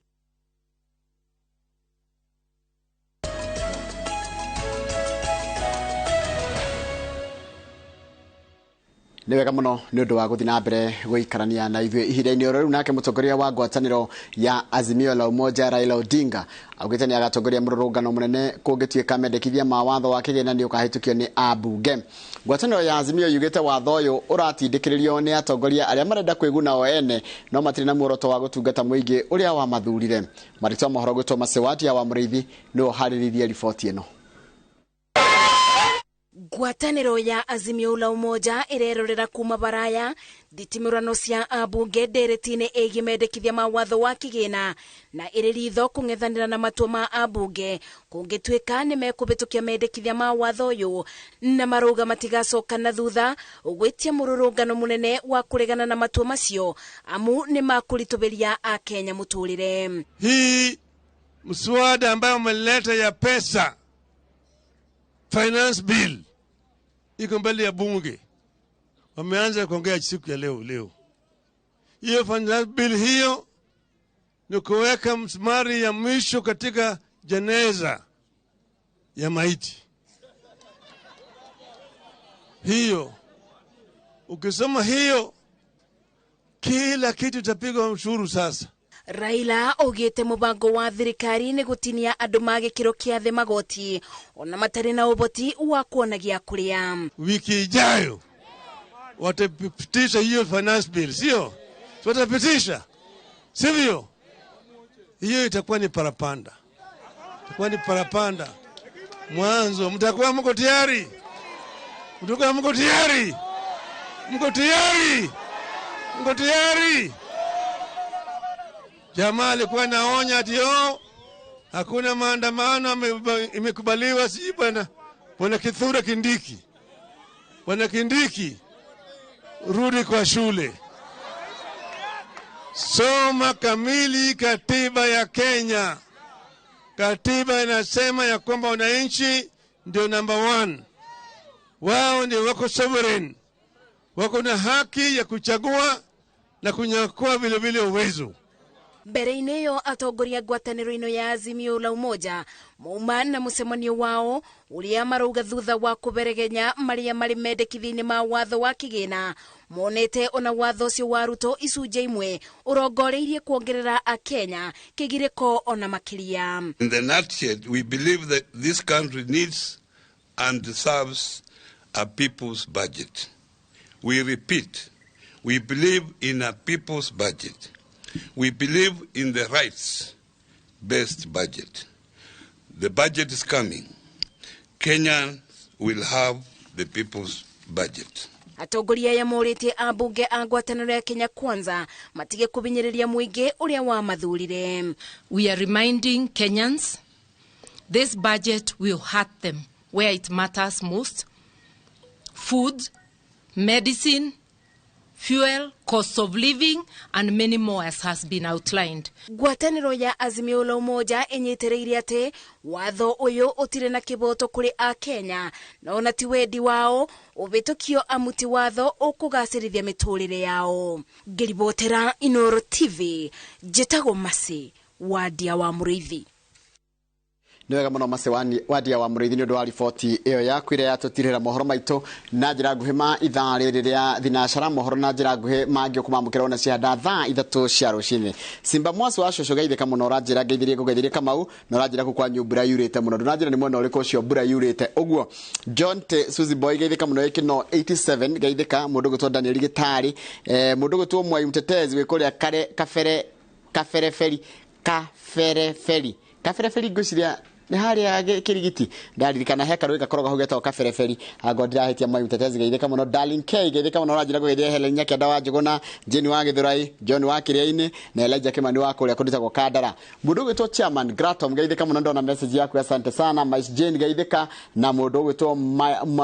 Ni wega muno ni undu wa guthina mbere guikarania na ithuĩ ihinda-inĩ rĩu nake mũtongoria wa ngwatanĩro ya Azimio la Umoja Raila Odinga augĩte nĩ agatongoria mũrũrũngano mũnene kũngĩtuĩka mendekithia ma watho wa kĩgĩna nĩ ũkahĩtũkio nĩ ambunge. Ngwatanĩro ya Azimio yugĩte watho ũyũ ũratindĩkĩrĩrio nĩ atongoria arĩa marenda kwĩguna o ene no matirĩ na muoroto wa gũtungata mũingĩ ũrĩa wamathurire. Marĩtwa mohoro gwĩtwo Masewati wa Mũrĩithi nĩo harĩrĩirie riboti ĩno. Ngwatanĩro ya Azimio la Umoja irerorera kuma baraya thitimũrano cia ambunge ndereti-inĩ ĩgiĩ mendekithia ma watho wa kĩgĩna na ĩrĩritho kũng'ethanĩra na matua ma ambunge kũngĩtuĩka nĩ mekũbĩtũkia mendekithia ma watho ũyũ na marũga matigacoka na thutha ũgwĩtia mũrũrũngano mũnene wa kũregana na matua macio amu nĩ makũritũbĩria Akenya mũtũrĩre. Hii mswada ambayo umeleta ya pesa finance bill iko mbele ya bunge, wameanza kuongea siku ya leo. Hiyo finance bill hiyo ni kuweka msumari ya mwisho katika jeneza ya maiti. Hiyo ukisoma hiyo kila kitu tapigwa ushuru sasa. Raila ogete mubango wa thirikari nĩ gũtinia andũ magĩkĩro kĩa thĩ magoti ona matarĩ na ũboti wa kuonagia kũrĩa. Wiki ijayo watapitisha hiyo finance bill, sio? Watapitisha, sivyo? Hiyo itakuwa ni parapanda. Mwanzo mtakuwa mko tayari? Mko tayari? Jamaa alikuwa naonya ati hakuna maandamano imekubaliwa, si bwana Kithure Kindiki. Bwana Kindiki, rudi kwa shule. Soma kamili katiba ya Kenya. Katiba inasema ya kwamba wananchi ndio number 1. Wao ndio wako sovereign. wako na haki ya kuchagua na kunyakua vile vile uwezo. Mbere-inĩ ĩyo atongoria ngwatanĩro-ino ya Azimio la Umoja mauma na mũcemanio wao ũrĩa marauga thutha wa kũberegenya marĩa marĩ mendekithia-inĩ ma watho wa kĩgĩna monete ona watho ũcio wa Ruto icunjĩ imwe ũrongoreirie kuongerera Akenya kĩgirĩko ona makĩria. In the nutshell, we believe that this country needs and deserves a people's budget. We repeat, we believe in a people's budget. We believe in the rights-based budget. The budget is coming. Kenyans will have the people's budget. Atongoria ya morĩtie ambunge a ngwatanĩro ya Kenya Kwanza matige kũbinyĩrĩria mũingĩ ũrĩa wa mathurire. We are reminding Kenyans this budget will hurt them where it matters most. Food, medicine, fuel, cost of living, and many more as has been outlined. Ngwatanĩro ya Azimio la Umoja ĩnyitĩrĩire atĩ watho ũyũ ũtirĩ na kĩboto kũrĩ Akenya na ona ti wendi wao ũbĩtũkio amuti watho ũkũgacĩrithia mĩtũrĩre yao. Ngĩribotera Inooro TV, njĩtagwo Masi Wadia wa Mũrĩithi. Nĩ wega mũno Mase Wadia wa Mũrĩithi nĩ ũndũ wa riboti ĩyo yaku ĩrĩa yatũtirĩra mohoro maitũ na njĩra nguhĩ ma ithaa rĩrĩ rĩa thinacara mohoro na njĩra nguhĩ mangĩ kũmamũkĩra ona cianda thaa 3 cia rũcinĩ. Simba Mwasi wa Cũcũ geithĩka mũno ũranjĩra ngeithĩrie kũgeithĩria Kamau na ũranjĩra kwanyu mbura yurĩte mũno ndũranjĩra nĩ mwena ũrĩkũ ũcio mbura yurĩte ũguo. John T Suzy Boy geithĩka mũno ĩkĩno 87 geithĩka mũndũ gũtwo Daniel Gĩtari mũndũ gũtwo Mwai Mtetezi wĩ kũrĩa kafereferi ngũciria nĩ harĩa Kirigiti ndaririkana hekaru ĩgakoroga hau getagwo kafereferi agodira hetia Mwai Mtetezi geithĩka mũno Darling K geithĩka mũno ũranjĩra kũgeithĩria Helen Nyakenda wa Njũgũna Jane wa Gĩthũrai John wa Kĩrĩa-inĩ na Elijah Kimani wa kũrĩa kũndĩtagwo Kandara mũndũ gwĩtwo Chairman Gratom geithĩka mũno ndona message yaku asante sana Miss Jane geithĩka na mũndũ gwĩtwo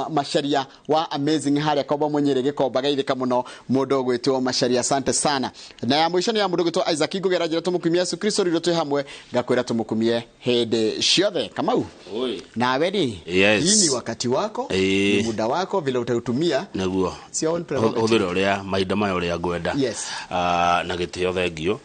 Masharia wa Amazing harĩa Komba Mũnyĩrĩ Gĩkomba geithĩka mũno mũndũ gwĩtwo Masharia asante sana na ya mũico nĩ ya mũndũ gwĩtwo Isaac Ngũgera njĩra tũmũkumie Yesu Kristo rĩrĩ twĩ hamwe ngakwĩra tũmũkumie hĩndĩ ciothe Kamau. Oi. Na wedi. Yes. Hii ni wakati wako. Ni muda wako vile utautumia. Naguo. Sio on prerogative. Uthire uria mahinda mayo uria ngwenda. Yes. Na gitio thengio.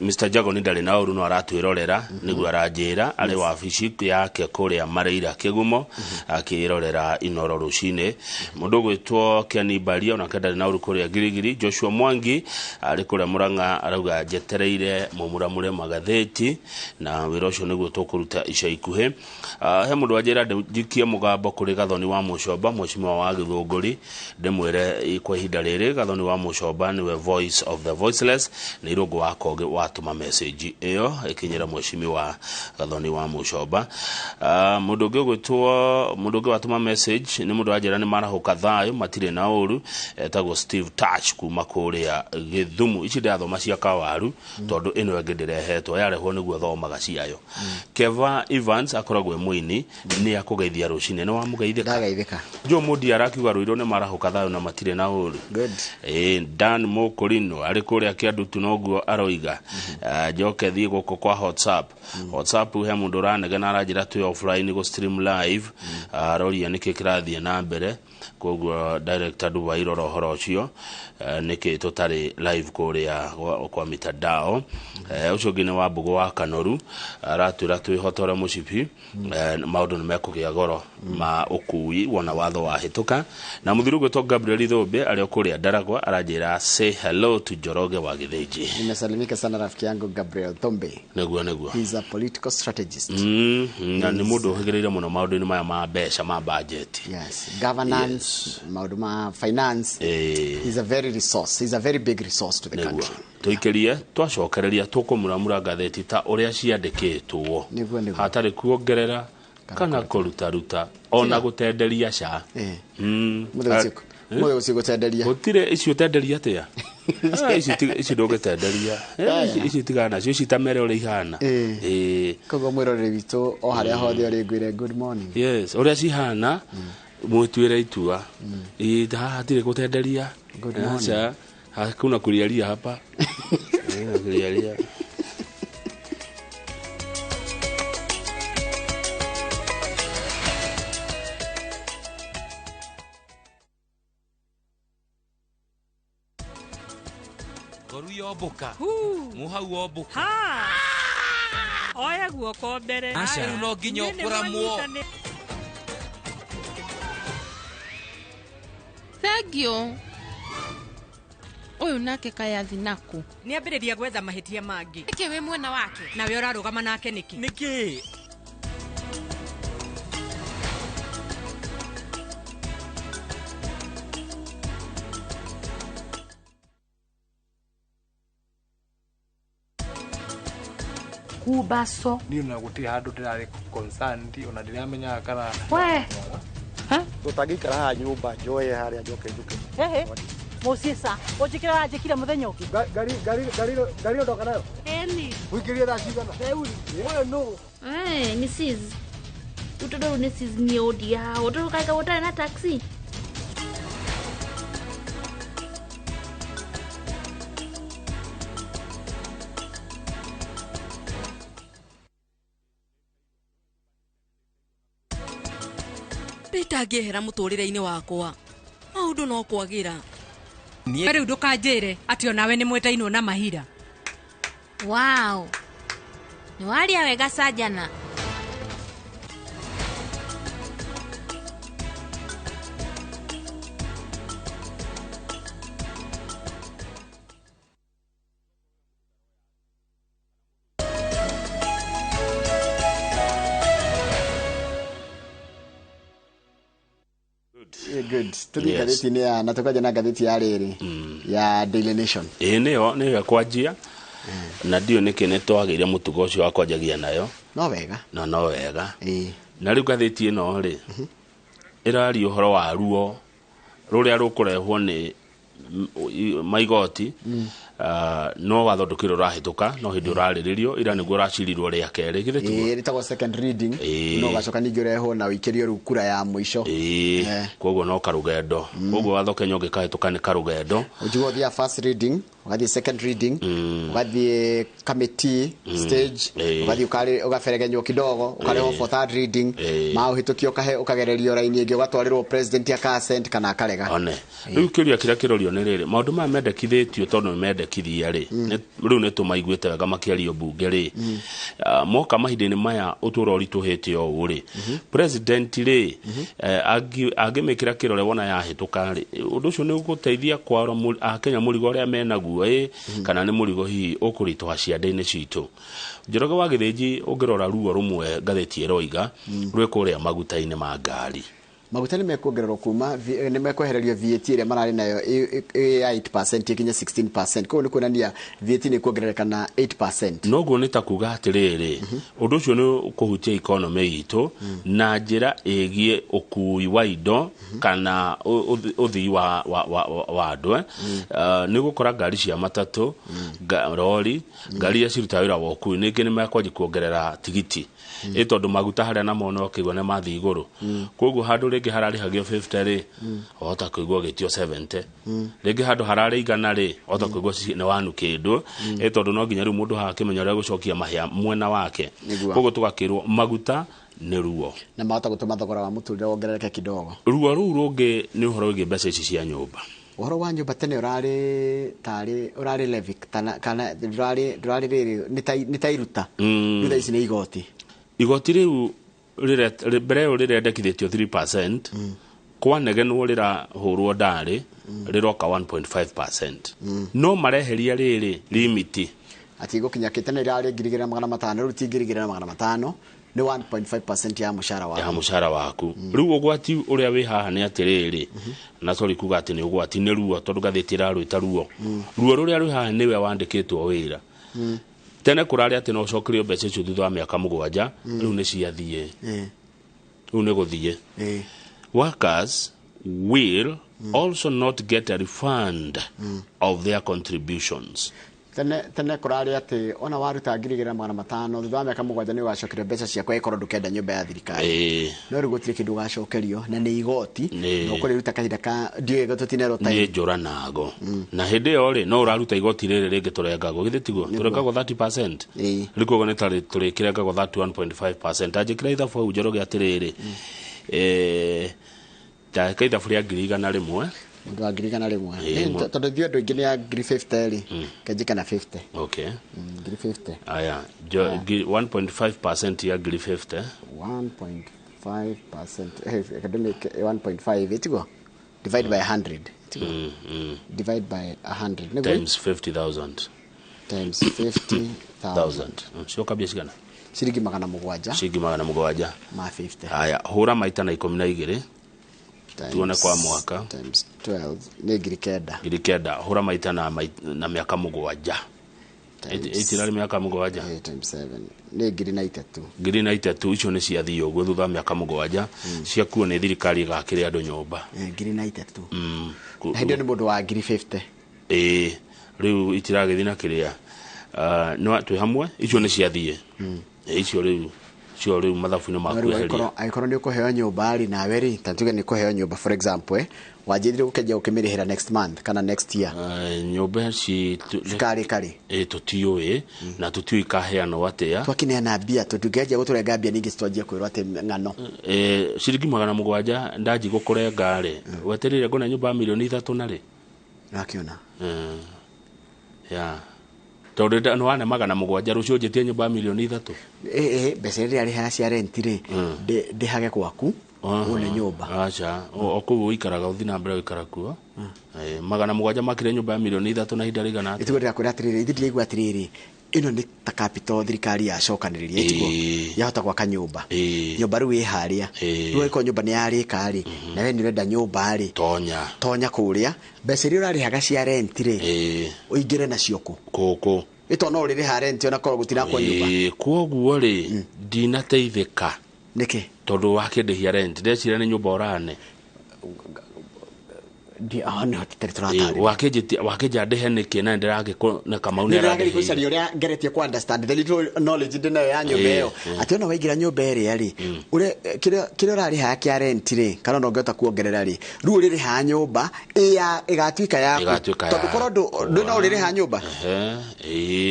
Mr. Jago ni ndari na uru no aratwirorera niguo aranjira ari wa wabici yake kuria Mareira Kigumo akirorera Inooro rucine. Mundu gwitwo Kenibaria ona kenda na uru kuria Girigiri Joshua Mwangi ari kuria Muranga arauga jetereire Kũmuramura Magathĩti na wira ucio niguo tukuruta ica ikuhe. He mundu ajira ndikie mugambo kuri Gathoni wa Mũcomba Mheshimiwa wa Gĩthũngũri ndimwire kwa ihinda rĩrĩ Gathoni wa Mũcomba niwe voice of the voiceless ni irungu wakoge watuma message iyo ikinyira Mheshimiwa Gathoni wa Mũcomba. Mundu ũngĩ gwĩtwo mundu ũngĩ watuma message ni mundu ajira ni marahuka thayo matire na uru etagwo Steve Touch kuma kuria Gĩthumu ici ndathoma cia Kawaru tondu ino ĩngĩ ndirehetwo yarehwo niguo thomaga ciayo. Keva Evans akoragwo mwini ni akugeithia rucine no wamugeithika ndageithika Jo Mudi arakiuga ruiro ne marahuka thayo na matire na uru good Dan Mokorino ari kuria Kiandutu noguo aroiga joke thie guko kwa WhatsApp he mundu ranegena arajira tu offline go stream live aroria niki kirathie na mbere koguo director Dubai rohoro cio niki tutari live kuria kwa mitandao ucio ngine wa Mbugu wa Kanoru aratwira twihotore mucipi maundu ni mekugia goro ma ukui wona watho wa hituka na muthiru gwetwo Gabriel Thombe ari okuria Ndaragwa aranjira say hello to Njoroge wa Githĩnji. Nimesalimika sana rafiki yangu Gabriel Thombe. Neguo he is a political strategist. Na ni mundu uhigireire muno maundu ni maya ma mbeca ma budget. Yes, governance, maundu ma finance. He's a very resource. He's a very big resource to the country. Tuikerie twacokereria Kũmuramura Magathĩti ta uria ciandikitwo hatari kuongerera kana kuruta ona gutenderia ca mwe usigotenderia gutire icio tenderia atia ici ndogetenderia ici tigana cio citamere uri ihana kogo mwirorere witũ o haria hothe uri ngwire good morning. Yes uria cihana mwitwire itua hatire gutenderia acha hakuna kulialia hapa kulialia. Ngoru yomboka. Muhau womboka. Oya guoko mbere. Aca no nginya ũkũramwo. Thengio. Uyu nake kayathi naku. Ni ambĩrĩria gwetha mahĩtia mangĩ. Nĩkĩ wĩ mwena wake? Nawe ũrarũgama nake nĩkĩ? Nĩkĩ? Kubaso. Ni una gũtirĩ handũ ndĩrarĩ concerned ona ndĩramenyaga kana. We. Tũtangĩikara haha nyũmba njoye harĩa njoke njuke. Mũciĩ sa. Ũnjĩkĩra njĩkire mũthenya ũngĩ. Gari ndoka nayo. Eni. Ũingĩrie thaa cigana? Wewe no. Mrs. Utodo Mrs. ni odia. Utodo kaika wote na taxi. Nditangĩehera mũtũrĩre-inĩ wakwa. Maũndũ no kwagĩra. Niĩ rĩu ndũkanjĩre atĩ onawe nĩ mwetainwo na mahira. Wow. Nĩ waria wega Sajana. Good. Tuthi gatheti ni ya natukaja na gatheti ya riri ya Daily Nation. Niyo kwanjia. Na ndio nĩkĩ twagĩire mũtugo ũcio wa kwanjagia nayo. No wega. No wega. Na rĩu gatheti ĩno rĩ. Ĩrari ũhoro wa ruo rũrĩa rũkũrehwo nĩ maigoti. No wathondokiro rahituka no hindi urariririo ira niguo racirirwo ria keri githe tu ritagwo second reading no gacoka ningi ureho na wikirio ru kura ya mwisho koguo no karugendo koguo wathokenyo ngikahituka ni karugendo ujugo thia first reading ugathie second reading ugathie committee stage ugathie ugaferegenywo kidogo ukareho for third reading mauhitukio kahe ukagererio raini ingi ugatwarirwo president akasent kana akarega one riu kiria kira kirorio ni riri maundu ma mendekithitio tondu mendekithia ri riu ne tumaiguite wega makiario bunge ri moka mahindini maya uturo rituhite o uri president ri agimikira kirore wona yahituka ri undu ucio ni uguteithia kwara Kenya murigo uria menaguo kana ni murigo hi ukurito ciande-ini citu Njoroge wa Githĩnji ungirora ruo rumwe gatheti eroiga rwekuria maguta-ini ma ngari maguta ni mekongererwo kuma ni mekwehererio VAT ile marari nayo 8% ikinya 16%. Kwa ni kuonania VAT ni kuongerereka na 8%. Noguo ni ta kuga atiriri undu ucio ni kuhutia economy itu na njira egie ukui wa indo kana uthii wa andu ni gukora ngari cia matatu lori ngari ya ciruta wira wa ukui ningi ni mekwaji kuongerera tigiti tondu maguta haria na mono kigwa ne mathi iguru koguo handu ringi harari hagio 50 ri ota kuigwa gitio 70 ringi handu harari igana ri ota kuigwa ne wanu kindu tondu no nginya ru mundu hakimenya ria gucokia mahia mwena wake koguo tugakirwo maguta ni ruo na mahota gutuma thogora wa muturire wongerereke kidogo ruo ru rungi ni uhoro wigi mbeca ici cia nyumba uhoro wa nyumba tene urari levy kana urari ni tairuta nitha ici ni igoti riu mbere rirendekithitio 3% kwanegenwo rirahurwo ndari riroka 1.5% no mareheria riri limiti ati gukinya kitene rari 5,500 ruti 5,500 ni 1.5% ya mushara waku riu ugwati uria wi haha ni atiriri na sori kuga ati ni ugwati ni ruo tondu gathitira rwita ruo ruria rwi haha niwe wandikitwo wira tene kurari ati no cokirio mbeca icio thutha wa miaka 7 riu ni ciathie riu ni guthie workers will also not get a refund of their contributions tene kurari ati ona waruta 5,500 thutha wa miaka 7 ni wacokirio mbeca ciakwa ikoro ndukenda nyumba ya thirikari no riu gutire kindu gacokerio na ni igoti no kuri ruta kahinda ka ndio gatutinero time ni njura nago na hindi yo ri no uraruta igoti riri ringi turengago githitigo turengago 30% riko ne tari turekirengago 31.5% ajikira ithabu au Njoroge atiriri ta kaitha furia 100 rimwe mundu wa ngiri kana rimwe tondu thio andu ingi ni ya ngiri 50 ri kenjika na 50 okay ngiri 50 aya 1.5% ya ngiri 50 1.5% academic 1.5 itigo divide by 100 itigo divide by 100 times 50,000 times 50,000 sio kabia sigana shiringi 700 shiringi 700 ma 50 aya hura maita na 12 tuone kwa mwaka times 12 ni ngiri kenda hura maita na miaka 7 itirari miaka 7 times 7 ni ngiri na 3 icio ni cia thio gwe thutha miaka 7 cia kuo ni thirikari igakire andu nyumba ngiri na 3 hindi ni mundu wa ngiri 50 riu itiragithii na kiria no twi hamwe icio ni cia thie icio riu mathabu ni makuheria aikorwo ni ukuheo nyumba ri nawe ri tatuge ni kuheo nyumba for example wajithire ukenja ukimirihira next month kana next year nyumba kari tutiui na tutiui kaheano atia twakineana mbia tutungeja guturenga mbia ningi citwanjia kwirwo ati ng'ano ciringi 700 ndaji gukurenga ri weterire ngona nyumba milioni 3 na ri nakiona ya tondu no wane 700 rucio njitie nyumba milioni 3 mbeca iria arihaga cia rent ri ndihage kwaku one nyumba acha oku uikaraga uthi na mbere uikara kuo 700 makire nyumba milioni 3 na hinda rigana itigo ria kwira atiriri ithi ndirigwa atiriri ino ni ta capital thirikari ya cokaniriria itigo yahota gwaka nyumba nyumba riu iharia riu iko nyumba ni yarika ri na we ni urenda nyumba ri tonya kuria mbeca iria urarihaga cia rent ri uingire nacio kuku ito no riri ha rent ona korwo gutina kwa nyumba kwoguo ri ndinateithika niki tondu wakindihia rent ndecira ni nyumba orane di ana titari wakija ndehe niki na ndiragiko na Kamau ni aragiko cari uria ngeretie ku understand the little knowledge ndina ya nyumba iyo ati ona waingira nyumba iri ri ure kire urari ha kia rent ri kana no ngota kuongerera ri ru riri ha nyumba iya igatuika yaku tondu korwo ndu no riri ha nyumba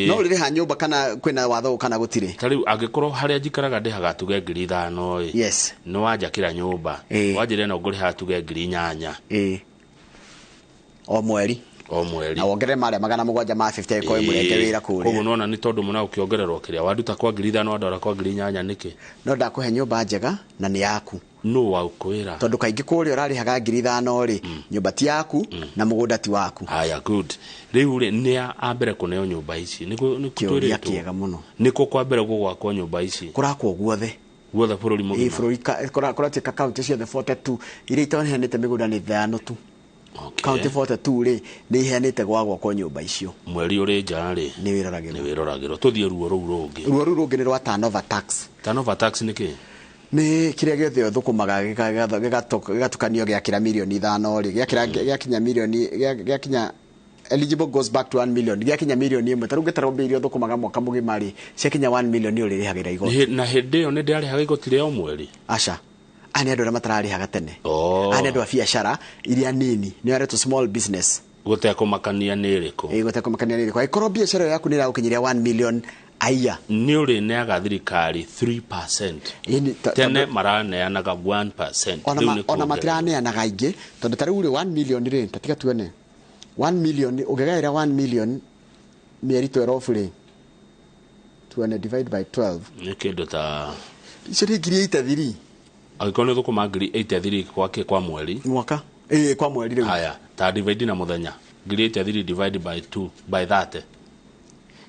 no riri ha nyumba kana kwina watho kana gutire tari angikorwo haria njikaraga ndihaga tuge ngiri 5 yes no wanjakira nyumba wajire no nguri ha tuge ngiri 8 o mweri na wongerere maria 700 ma 50 ko imurenge wira kuri koguo nona ni tondu muna ukiongererwo kiria wanduta kwa ngiri 5 wadora kwa ngiri 8 niki no ndakuhe nyumba njega na ni yaku no wakwira tondu kaingi kuri urarihaga ngiri 5 ri nyumba ti yaku na mugunda ti waku aya good riu ri ni ambere kuneo nyumba ici niko twire kiega muno niko kwa mbere gugwakwo nyumba ici kurakwo guothe bururi mugima bururi kuratika county cia the 42 iria itonehanite migunda ni thano tu county 42 ri ni iheanite gwagwa kwa nyumba icio mweri uri njari ni wiroragirwo tuthie ruo rungi ni rwa turnover tax niki ni kiria giothe thukumaga gigatukanio giakira milioni 5 ri giakinya milioni giakinya eligible goes back to 1 million giakinya milioni 1 taruge tarombeirio thukumaga mwaka mugima ri ciakinya 1 million uri rihagira igoti na hindi yo ni ndarihaga igoti ria o mweri acha ani andu matararihaga tene ani andu a biashara iria nini ni areto small business gutekumakania ni riku gutekumakania ni riku aikorwo biashara yaku ni iragukinyiria 1 million aya ni uri neaga thirikari 3% tene maraneanaga 1% ona matiraneanaga ingi tondu tari uri 1 million ri tatiga tuone 1 million ugegaira 1 million mieri 12 ri tuone divide by 12 ni kindu ta ciringi 83 agikono thukuma ngiri 83 kwa mweri mwaka kwa mweri riu haya ta divide na muthenya ngiri 83 divide by 2 by 30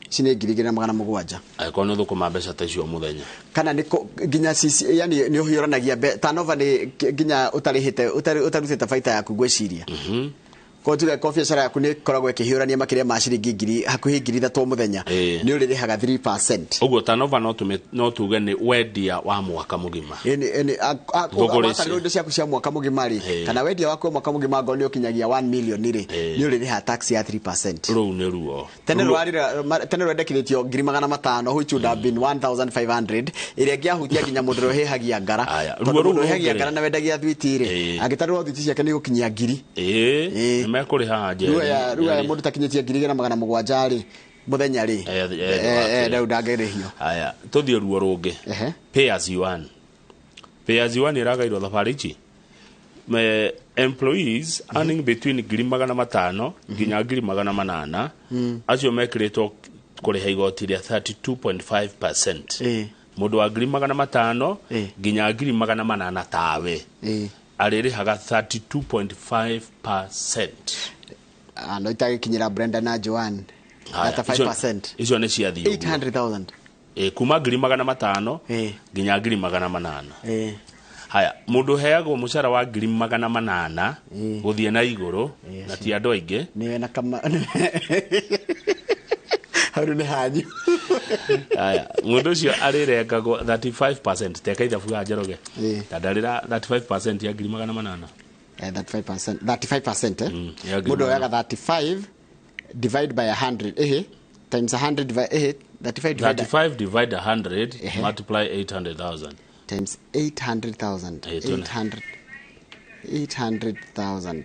cine ngiri 700 agikono thukuma mbeca ta icio muthenya kana niko ginya sisi yani ni uhioranagia turnover ni ginya utarutite faita yaku gweciria ko tuge coffee shara yaku ni koragwo ikihiurania makiria ma ciringi ngiri hakuhi ngiri 3 muthenya ni uririhaga 3%. Uguo turnover no tuge ni wendia wa mwaka mugima ni akari ndo ciaku cia mwaka mugima ri kana wendia wako mwaka mugima ngo ni ukinyagia 1 million ri ni uririha tax ya 3%. Ru ni ruo tene rwendekithitio ngiri 500 which would have been 1500 iria ngiahutia nginya mundu rohehagia ngara ruo rohehagia ngara na wendagia thwiti ri agitarwo thwiti ciake ni gukinyia ngiri mekuriha nje ruya mundu takinyitie ngiri 700 ri muthenya ri ndau ndangirihio aya tuthie ruo rungi pay as you earn iragairwo thabari ici employees earning between 500,000 nginya 800,000 acio mekĩrĩtwo kũrĩha igoti rĩa 32.5%. Mũndũ wa 500,000 nginya 800,000 tawe arĩrĩhaga 32.5%. No itagĩkinyĩra Brenda na Joan 5%. Icio nĩ ciathiĩ 800,000 kuma 500,000 nginya 800,000. Haya, mundu heagwo mucara wa 800,000 guthie na iguru na ti andu aingi niwe na kama haru ni hanyu. Haya, mundu cio arirengagwo 35%. Teka ithabu ya Njoroge tadarira 35% ya 800,000. 35%. Mundu heaga 35 divide by 100 times 100 divide 35 divide 100 multiply 800,000 times 800,000. 800,000.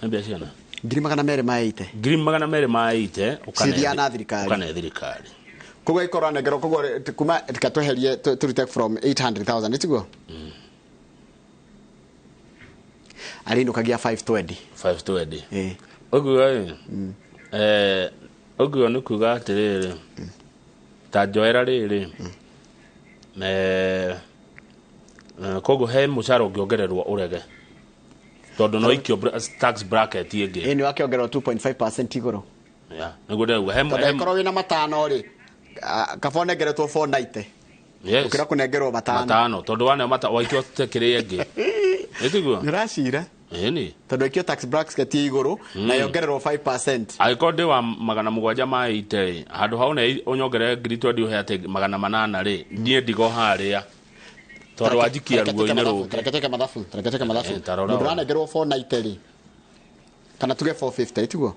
Nambia ciana. 280 ukana thirikari. Koguo ikorwa negero koguo kuma tikatweherie turute from 800,000 itiguo. Arindukagia 520. Oguo nĩ kuga atĩrĩrĩ ta njoera rĩrĩ koguo he mũcara ũngĩongererwo ũrege tondũ no ikio tax bracket ĩngĩ nĩ wakĩongererwo 2.5% igũrũ. Nĩguo ndĩrauga korwo wĩna matano rĩ kaba ũnengeretwo 490 ũkĩra kũnengerwo matano tondũ wane waikio tekĩrĩ ĩngĩ ĩtiguo nĩracira tondũ ikio tax bracket igũrũ na yongererwo 5%. Agĩkorwo ndĩ wa 780 handũ hau nĩ ũnyongerere 20 ũhe atĩ 800 rĩ niĩ ndigo harĩa tondũ wanjikia ruo-inĩ rũngĩ. Treketeke mathabu mũndũ ũranengerwo 490 rĩ kana tuge 450 itiguo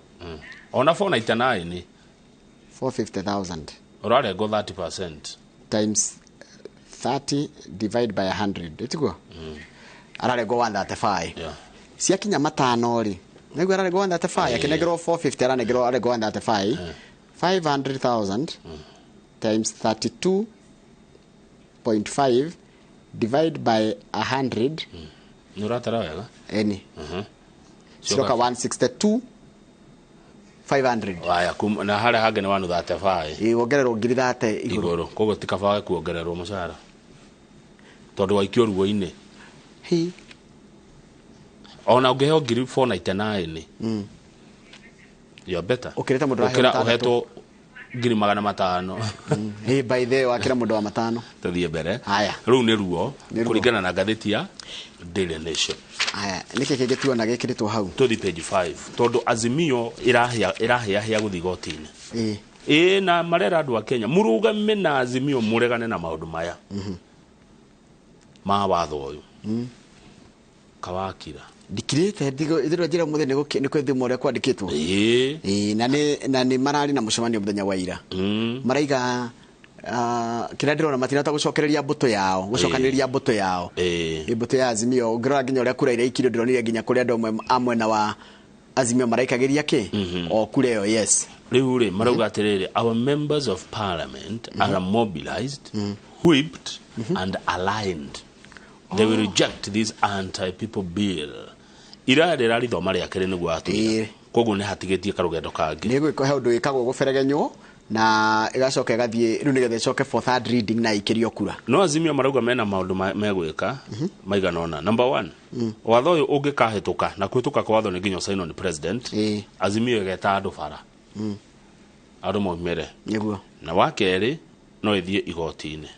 ona 499 450,000 ũrarengwo 30% times 30 divide by 100 itiguo ararengwo 135. Siakinya matano ri niguo ararengwo 135 akinengerwo 450 ararengwo 135 500,000 times 32.5 divide by 100 nuratara wega eni siroka 162 500. Aya na hara hage ni 135 wongererwo ngiri 30 iguru koguo tikabaga kuongererwo mucara tondu waikio ruo-ini ona ungeheo ngiri 499 yo better ukireta mundu uhetwo ngiri 500 by the wakira mundu wa matano tuthie mbere. Haya riu ni ruo kuringana na ngatheti ya Daily Nation. Haya niki kingituona gikiritwo hau tuthi page 5 tondu Azimio irahia guthi gotini na marera andu a Kenya murugame na Azimio muregane na maundu maya ma watho uyu kawakira dikirite ithiro njira muthe ni kwithimo uria kwandikitwo na ni marari na mucemanio muthenya wa ira maraiga kira ndirona matinata gucokereria mbuto yao gucokaniria mbuto yao mbuto ya Azimio ngirora nginya uria kura ire ikiro ndironire nginya kuri andu amwe na wa Azimio maraikagiria ki o kureo riu ri marauga atiriri our members of parliament are mobilized whipped and aligned. They will reject this anti-people bill. Ira rĩrarithoma rĩa kerĩ nĩguo atũira koguo nĩ hatigetie karugendo kangi nĩ gwĩko he ũndũ wĩkagwo gũberegenywo na igacoka igathiĩ rĩu nĩgetha icoke for third reading na ikĩrio kura. No Azimio marauga mena maũndũ megwĩka maigana ũna. Number 1 watho ũyũ ũngĩkahĩtũka na kũhĩtũka kwa watho nĩ nginya sign on president Azimio ĩgeta andũ bara andũ moimĩre nĩguo na wa kerĩ no ĩthiĩ igoti-inĩ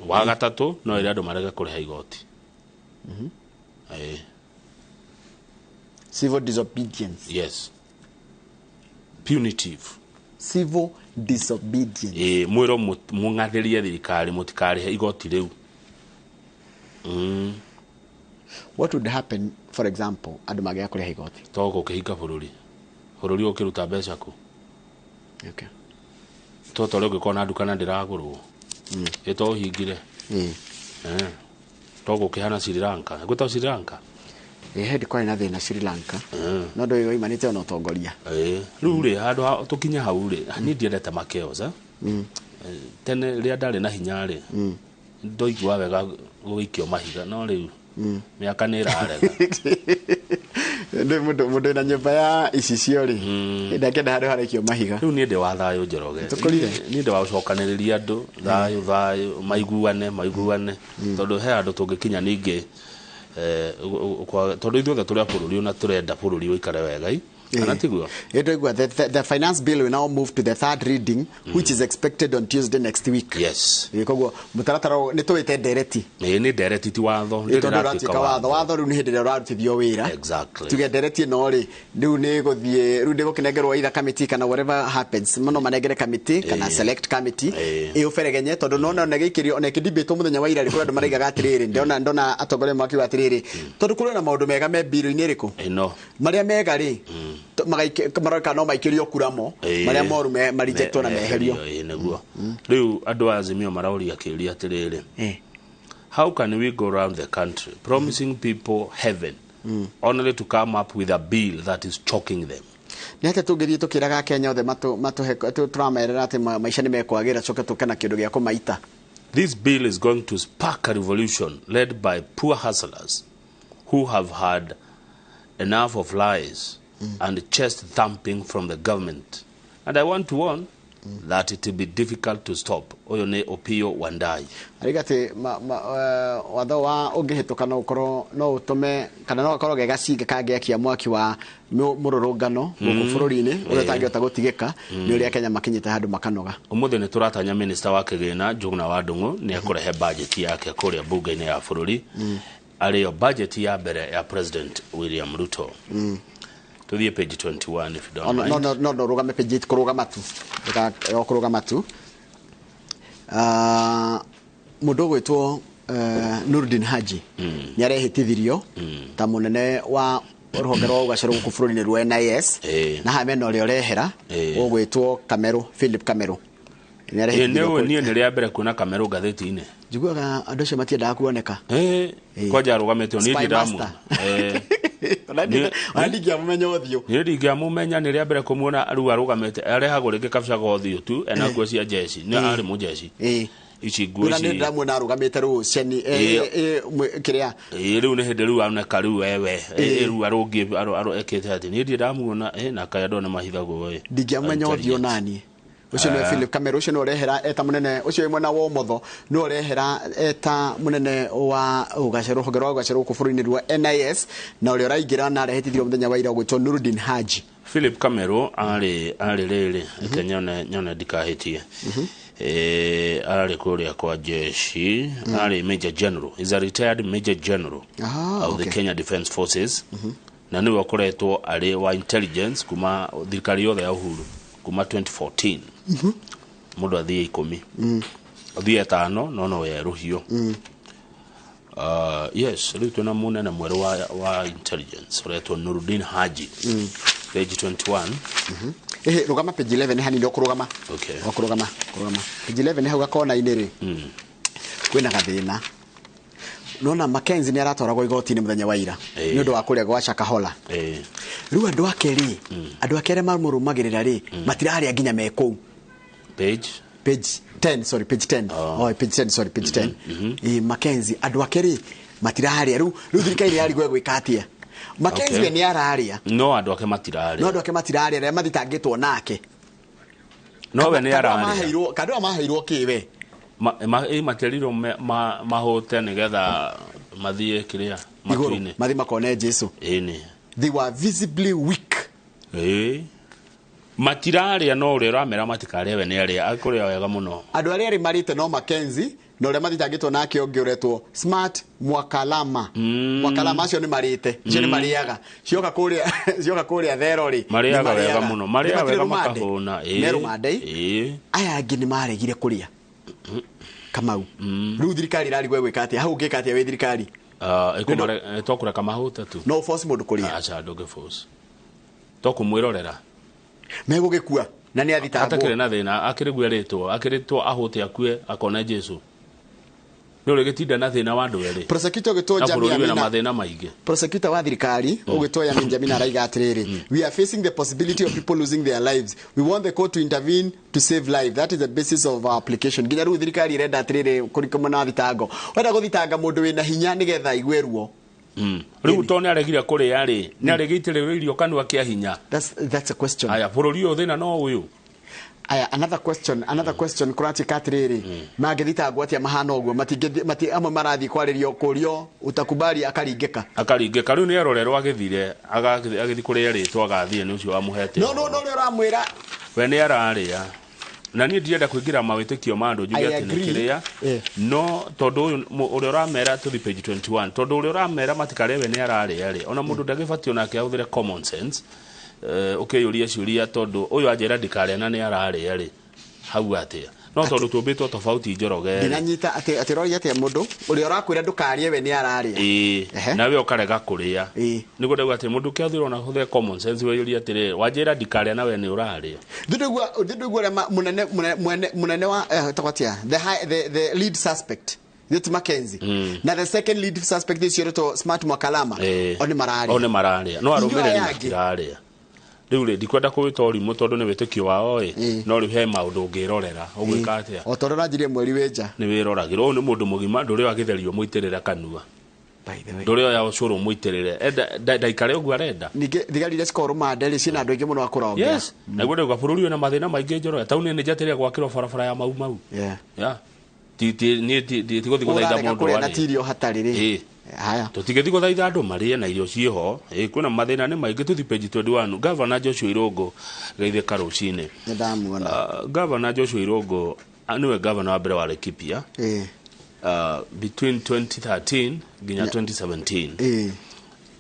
wa gatatũ no ĩrĩa andũ marege kũrĩha igoti. Civil disobedience. Yes. Punitive. Civil disobedience. Mwĩro mũng'athĩrie thirikari mũtikarihe igoti rĩu. What would happen for example andũ magĩa kũrĩha igoti? Toko kĩhinga bũrũri ũkĩruta mbeca kũ? Toto rĩu ũngĩkorwo na nduka na ndĩragũrwo ĩto hingire togo kihana Sri Lanka gwita Sri Lanka hendi kwari na thina Sri Lanka no ndo yo imanite ona utongoria riu ri handu tukinya hau ri ni ndiendete makeoza tene ria ndari na hinya ri ndoigua wega gwikio mahiga no riu miaka nä rarega mundu na nyumba ya icicio ri ndakenda handu harekio mahiga riu niä ndä wa thayå Njoroge niä ndä wa gå cokanä rä ria andå thayå maiguane tondå he andå tå ngä kinya ningä tondå ithuothe tå rä a bå rå ri na tå renda bå rå ri å ikare wega The finance bill will now move to the third reading, which is expected on Tuesday next week. Yes. Koguo mutaratara ni tuwite ndereti. Ni ndereti ti watho. Ni ndereti watho. Watho riu ni hindi ria urarutithio wira. Exactly. Tuge ndereti no ri riu ni guthie riu ndi gukinegerwo either committee kana whatever happens. Muno manegere committee kana select committee. Uferegenye tondu no na gikirio ona kidibate muthenya wa ira ri kuri maraigaga atiriri ndona atongore mwaki wa atiriri tondu kuri na maundu mega me bill-ini riku. No. Maria mega ri maroka no maikirio kuramo maria moru marijectwo na meherio neguo riu andu azimio marauria kiria atiriri how can we go around the country promising people heaven only to come up with a bill that is choking them? Ni ate tungithie tukiraga Kenya othe matuhe turamerera ati maisha ni mekwagira coke tukena kindu gia kumaita. This bill is going to spark a revolution led by poor hustlers who have had enough of lies and chest thumping from the government. And I want to warn that it will be difficult to stop. Oyo ne Opio Wandai. Arigate watho wa ungihituka no ukoro no utume kana no ukoro gegacige kage kia mwaki wa mururungano guku bururi-ini uria tangiota gutigika ni uria Kenya makinyite handu makanoga. Umuthi ni turatanya minister wa kigina Njuguna wa Ndung'u ni akurehe budget yake kuria bunge-ini ya bururi ariyo budget ya mbere ya President William Ruto. To the page 21 if you don't mind. No rugame page kurugama tu. Kurugama tu. Mundu gwitwo Nurdin Haji ni arehitithirio ta munene wa ruhonge rwa ugaciro guku bururi-ini rwa NIS na hamena uria urehera ugwitwo Philip Kamero ni arehitithirio ni ria mbere kuna Kamero ngatheti-ini njiguaga andu acio matiendaga kuoneka kwaja arugamite ni ndiramu Ndigia mumenya uthio ndigia mumenya ni ria mbere kumuona riu arugamite arehagwo ringi kabisa go uthio tu ena nguo cia jeshi ni ari mu jeshi ici nguo ici ndamu na arugamite riu ceni kiria riu ni hindi riu aoneka riu wewe riu arungi ekete ati ni ndiramuona na kaya ndona mahithagwo we ndigia mumenya uthio nani ucio ni Philip Kamero ucio no rehera eta munene ucio mwena wa umotho no rehera eta munene wa ugaciro hogero ugaciro ku bururi-ini rwa NIS na uria raingira na rehitithio muthenya wa ira gwitwo Nurdin Haji. Philip Kamero ari riri nyone ndikahitie ari kuria kwa jeshi ari major general is a retired major general of the Kenya Defence Forces na niwe akoretwo ari wa intelligence kuma thirikari yothe ya uhuru kuma 2014 mundu athie 10 athie 5 no yeruhio yes riu tuna munene mweru wa intelligence uretwo Nurdin Haji page 21 rugama page 11 hani ndio kurugama kurugama page 11 hau gakona-ini ri kwina gathina nona Mackenzie ni aratoragwo igoti-ini muthenya wa ira ni undu wa kuria gwa Shakahola riu andu akeri andu akere marumagirira ri matirari nginya mekou page 10 page 10 Mackenzie andu akeri matirari riu thirikari yari gwika atia Mackenzie ni araria no andu ake matirari aria mathitangitwo nake no we ni araria kandu amaheirwo kiwe material mahote nigetha mathie kiria matuini mathi makone Jesu they were visibly weak matiraria no uria ramera matikare we ni aria akuria wega muno andu aria ri marite no Mackenzie no uria mathitangitwo nake ongi uretwo Smart Mwakalama acio ni marite cio ni mariaga cioka kuria thero ri mariaga wega muno mariaga wega makahuna Meru Mandei aya angi ni maregire kuria Kamau riu thirikari rari gwika atia hau ngika atia we thirikari tokura kamahuta tu no force mundu kuria acha ndoge force tokumwirorera megugikua na ni athitangwo atakire na thina akirigwe ritwo akiritwo ahute akue akona Jesu no regetinda na thina wa andu eri prosecutor gitoja Jamia na mathina maingi prosecutor wa thirikari ugitoya Jamia araiga atiriri we are facing the possibility of people losing their lives. We want the court to intervene to save life. That is the basis of our application. Ginya ru thirikari irenda atiriri kurikoma na thitango wenda guthitanga mundu wina hinya nigetha igweruo riu tone aregire kuri yari ni aregitire irio kanwa kia hinya. That's a question. Aya bururi yo thina no uyu. Aya another question kurati katiriri magithitangwo atia mahana oguo mati amwe marathi kwaririo kurio utakubali akaringeka riu ni erorerwo agithire agathi kuri yari twagathie ni ucio amuhete no uramwira we ni araria na ni ndienda kuingira mawitikio ma andu njuge ati nikiria no tondu uri uramera to the page 21 tondu uri uramera matikarewe ni araria ri ona mundu ndagibati ona akiahuthire common sense ukeyuria ciuria tondu uyu ajera ndikare na ni arare ari hau atia no tondu tumbitwo tofauti njoroge ndinanyita ati rori atia mundu uri urakwira ndukarie we ni arare nawe ukarega kuria niguo ndauga ati mundu kiathirwo na huthe common sense we yuria atire wajera ndikare na we ni urare ndugwa munene wa takwatia the lead suspect Yeti Mackenzie. Na the second lead suspect is Yoroto Smart Mwakalama. One mararia. No arumire ni kiraria. Riu ri ndikwenda kuwitori mutondu ni witikio wao no riu he maundu ngirorera ugwika atia otorora njire mweri weja ni wiroragirwo ni mundu mugima nduri wagitherio muitirira kanua nduri ya ucuru muitirire ndaikare ugu arenda ninge thigarire skoro mandeli cina andu ingi muno akuronga yes na gwende gwa bururi na mathina maingi njoro tauni ni njatiria gwakirwo barabara ya mau ti guthi guthaitha mundu na tirio hatariri haya tutigethi guthaitha andu marie na irio ciho kuna mathina ni maingi tuthi page 21 Governor Joshua Irogo geithe karucine ndamuona Governor Joshua Irogo aniwe governor wa mbere wa Laikipia between 2013 nginya 2017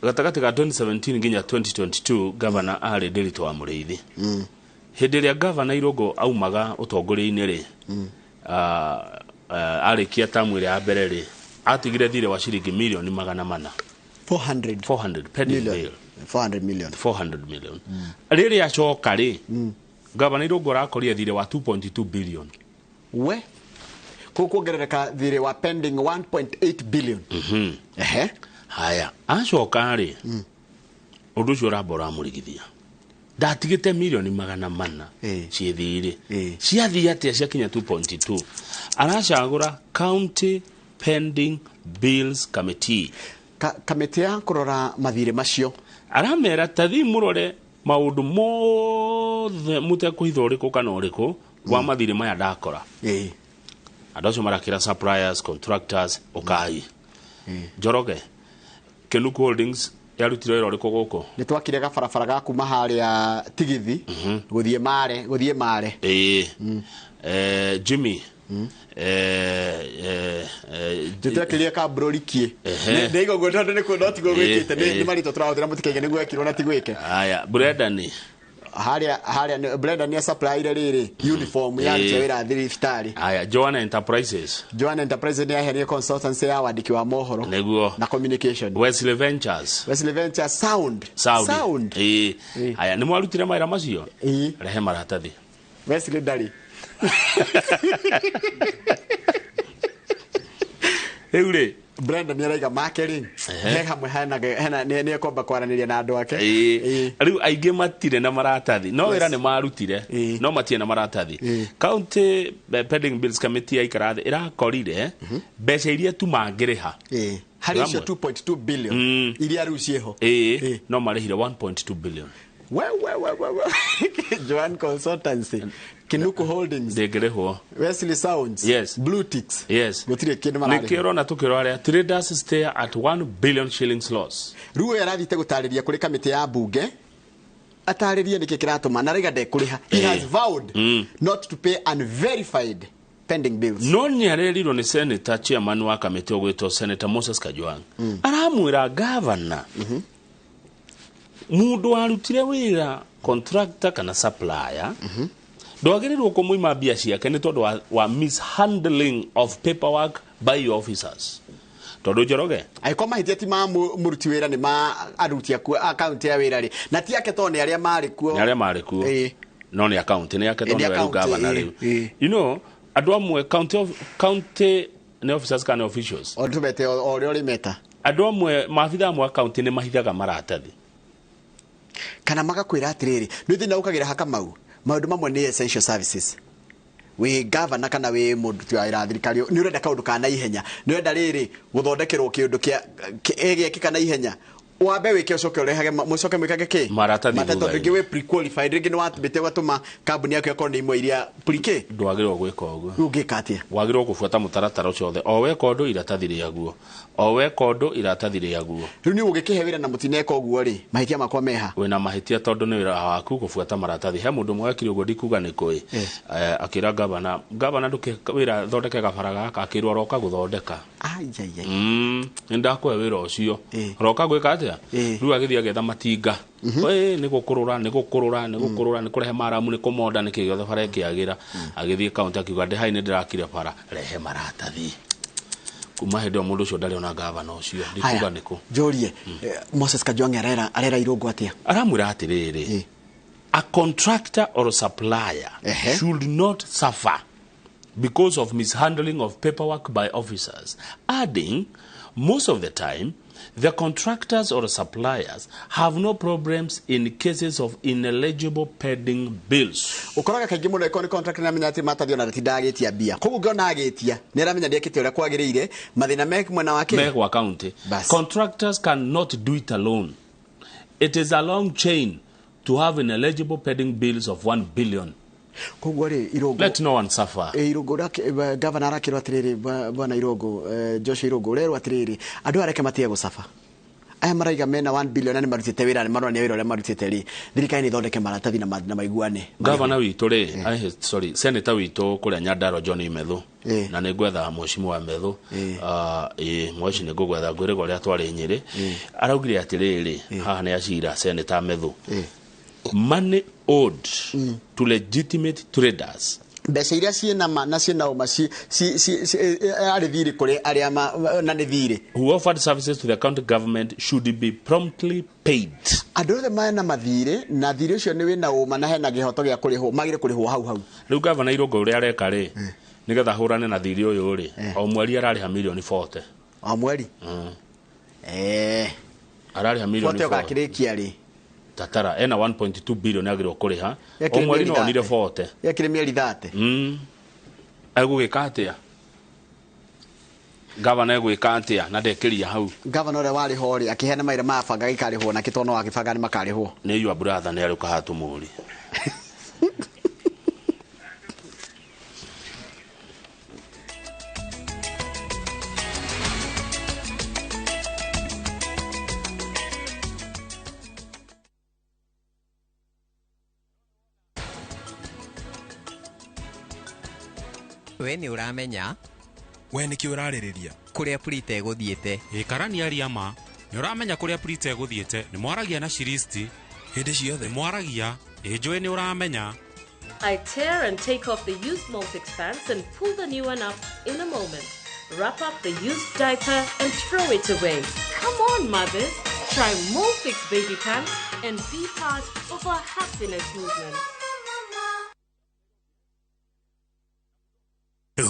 gatagati ga 2017 nginya 2022 governor ari Nderitu wa Muriithi hindi ria governor Irogo aumaga utongoria-ini ri arikia tamu ya mbere ri atigire thire wa shilingi milioni 400 million riri acoka ri governor Irogo rakoria thire wa 2.2 billion we kukuongerereka thire wa pending 1.8 billion haya acoka ri undu ucio urambora murigithia ndatigite milioni 400 ciithire ciathia atia ciakinya 2.2 aracagura county pending bills committee committee ya kurora mathire macio aramera tathi murore maundu mothe mutekuhitha uriku kana uriku wa mathire maya ndakora andu marakira suppliers contractors ukai Njoroge Kenuku Holdings yarutiro ero riko goko ni twakire gabarabara ga kuma haria tigithi guthie mare Jimmy tutakiria ka brorikie ndego gotonde ne ko not go wekite ni marito turaudira mutikege ni gwekirwo na tigwike aya Brendan haria Brendan ya supply riri uniform ya wira thirifitari aya Joanna Enterprises ni aherie consultancy ya wandiki wa mohoro neguo na communication Wesley Ventures sound aya ni mwarutire maira macio rehe maratathi Wesley Dari Eure Brendan yaraiga marketing hamwe hena ne komba kwaraniria na andu ake riu aingi matire na maratathi no wira ni marutire no matie na maratathi county pending bills committee aikarathi irakorire mbeca iria tu mangiriha hari cio 2.2 billion iria riu cieho no marihire 1.2 billion Joan Consultancy Kenuku Holdings degerehwo Wesley Sounds Blue Ticks gutire kindu marari nikirona tukirora traders stay at 1 billion shillings loss ruo yarathite gutariria kuri kamiti ya bunge ataririe niki kiratuma na rega ndekuriha he has vowed not to pay unverified pending bills no nyarerirwo ni senator chairman wa kamiti ogwitwo Senator Moses Kajwang aramwira governor mundu arutire wira contractor kana supplier ndwagirirwo kumuima bia ciake ni tondu wa mishandling of paperwork by your officers tondu Njoroge aikoma hitia ti ma muruti wira ni ma aruti account ya wira ri na ti yake tone aria mari kuo no ni account ni yake tone wa governor riu you know andu amwe county ne officers kana officials o tubete o ri meta andu amwe maabitha amwe akaunti ni mahithaga maratathi kana magakwira atiriri ndu thina ukagira haka maundu mamwe ni essential services we governor kana we mundu twa ira thirikari ni urenda kaundu kana ihenya ni urenda riri guthondekerwo kiundu kia kana ihenya wabe weke ucoke urehage mucoke mwikage ki maratathi ringi we pre-qualified ringi ni watubite watuma kambuni yake yakoro ni imwe iria pre-K ndwagirwo gwika uguo ungika atia wagirwo kufuata mutaratara ucio othe o we kondo iratathi riaguo o we kondo iratathi riaguo riu ni ugikihe wira na mutineka uguo ri mahitia makwa meha wina mahitia tondu ni wira waku kufuata maratathi he mundu mwakiri uguo ndikuga ni kui akira gavana nduke wira thondeke gabaraga akirwo roka guthondeka ndakwe wira ucio roka gwika atia riu agithia getha matinga ni gukurura ni kurehe maramu ni kumonda ni kigiothe bara kiagira agithie kaunti akiuga ndi hai ni ndirakire bara rehe maratathi kuma hendo mundu ucio ndari ona gavana ucio ndikuga niku jorie Moses Kajwang' arera irungu atia aramwira atiriri a contractor or a supplier should not suffer because of mishandling of paperwork by officers, adding most of the time the contractors or suppliers have no problems in cases of ineligible pending bills. Ukoraga kaingi muno iko ni contract na menya ati matathio na tidagetia bia. Koguo ngona agetia. Ni aramenya ndekete uria kwagirire mathina mek mwena wake. Mek wa county. Contractors cannot do it alone. It is a long chain to have ineligible pending bills of 1 billion. Koguo ri irogo. Let no one suffer. Irogo governor akirwa atiriri bwana irogo Joshua irogo rero atiriri andu areke matie gusafa. Aya maraiga mena 1 billion ni marutite wira ni maroni wira marutite ri thirikari ni thondeke maratathi na maiguane. Governor witu ri senator witu kuria Nyandaro John Imethu na ni gwetha mheshimiwa Methu mwaci ni gwetha ngwirego ria twari Nyeri araugire atiriri haha ni acira senator Methu money owed to legitimate traders. Mbeca iria ciena na ciena uma ari thiri kuri aria na ni thiri who offered services to the county government should be promptly paid. Andu othe maena mathiri na thiri ucio ni wina uma na hena gihoto gia kurihwo magire kurihwo hau riu governor irogo uria areka ri nigetha hurane na thiri uyu ri o mweri arariha milioni 40 o mweri arariha milioni 40 gakirikia ri tatara ena 1.2 billion agirwo kuriha o mweri no onire 40 yakire mieri 30 agugika atia governor agugika atia na ndekiria hau governor ore wari hori akihena maire mabanga gikarihwo na kitono wakibanga ni makarihwo ni your brother ni aruka hatu muri we ni uramenya we ni ki uraririria kuria Prite guthiete karani aria ma ni uramenya kuria Prite guthiete ni mwaragia na shiristi hindi ciothe mwaragia njui ni uramenya. I tear and take off the used Multix pants and pull the new one up in a moment. Wrap up the used diaper and throw it away. Come on, mothers. Try Multix baby pants and be part of our happiness movement.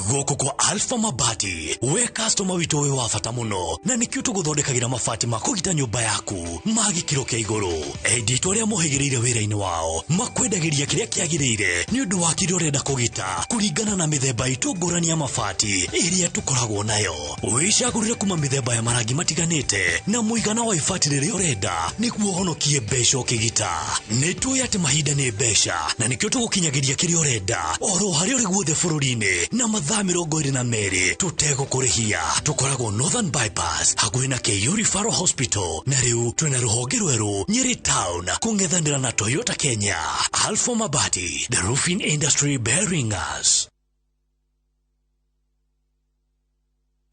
Goko kwa Alpha Mabati we customer wito we wafata muno na nikio tuguthondekagira mabati makugita nyumba yaku magikiro kia iguru edito ria muhigirire wira-ini wao makwendagiria kiria kiagirire ni undu wa kiria urenda kugita kuringana na mithemba itungurani ya mabati iria tukoragwo nayo wicagurire kuma mithemba ya marangi matiganite na muigana wa ibati riria urenda niguo honokie mbeca ukigita nitui ati mahinda ni mbeca na nikio tugukinyagiria kiria urenda oro haria uri guothe bururi-ini na mathaa 22 tutegũkũrĩhia tukoragwo Northern Bypass hakuhĩ na KU Referral Hospital na rĩu twĩna rũhonge rwerũ Nyeri Town kũng'ethanĩra na Toyota Kenya. Alpha Mabati, the roofing industry bearing us.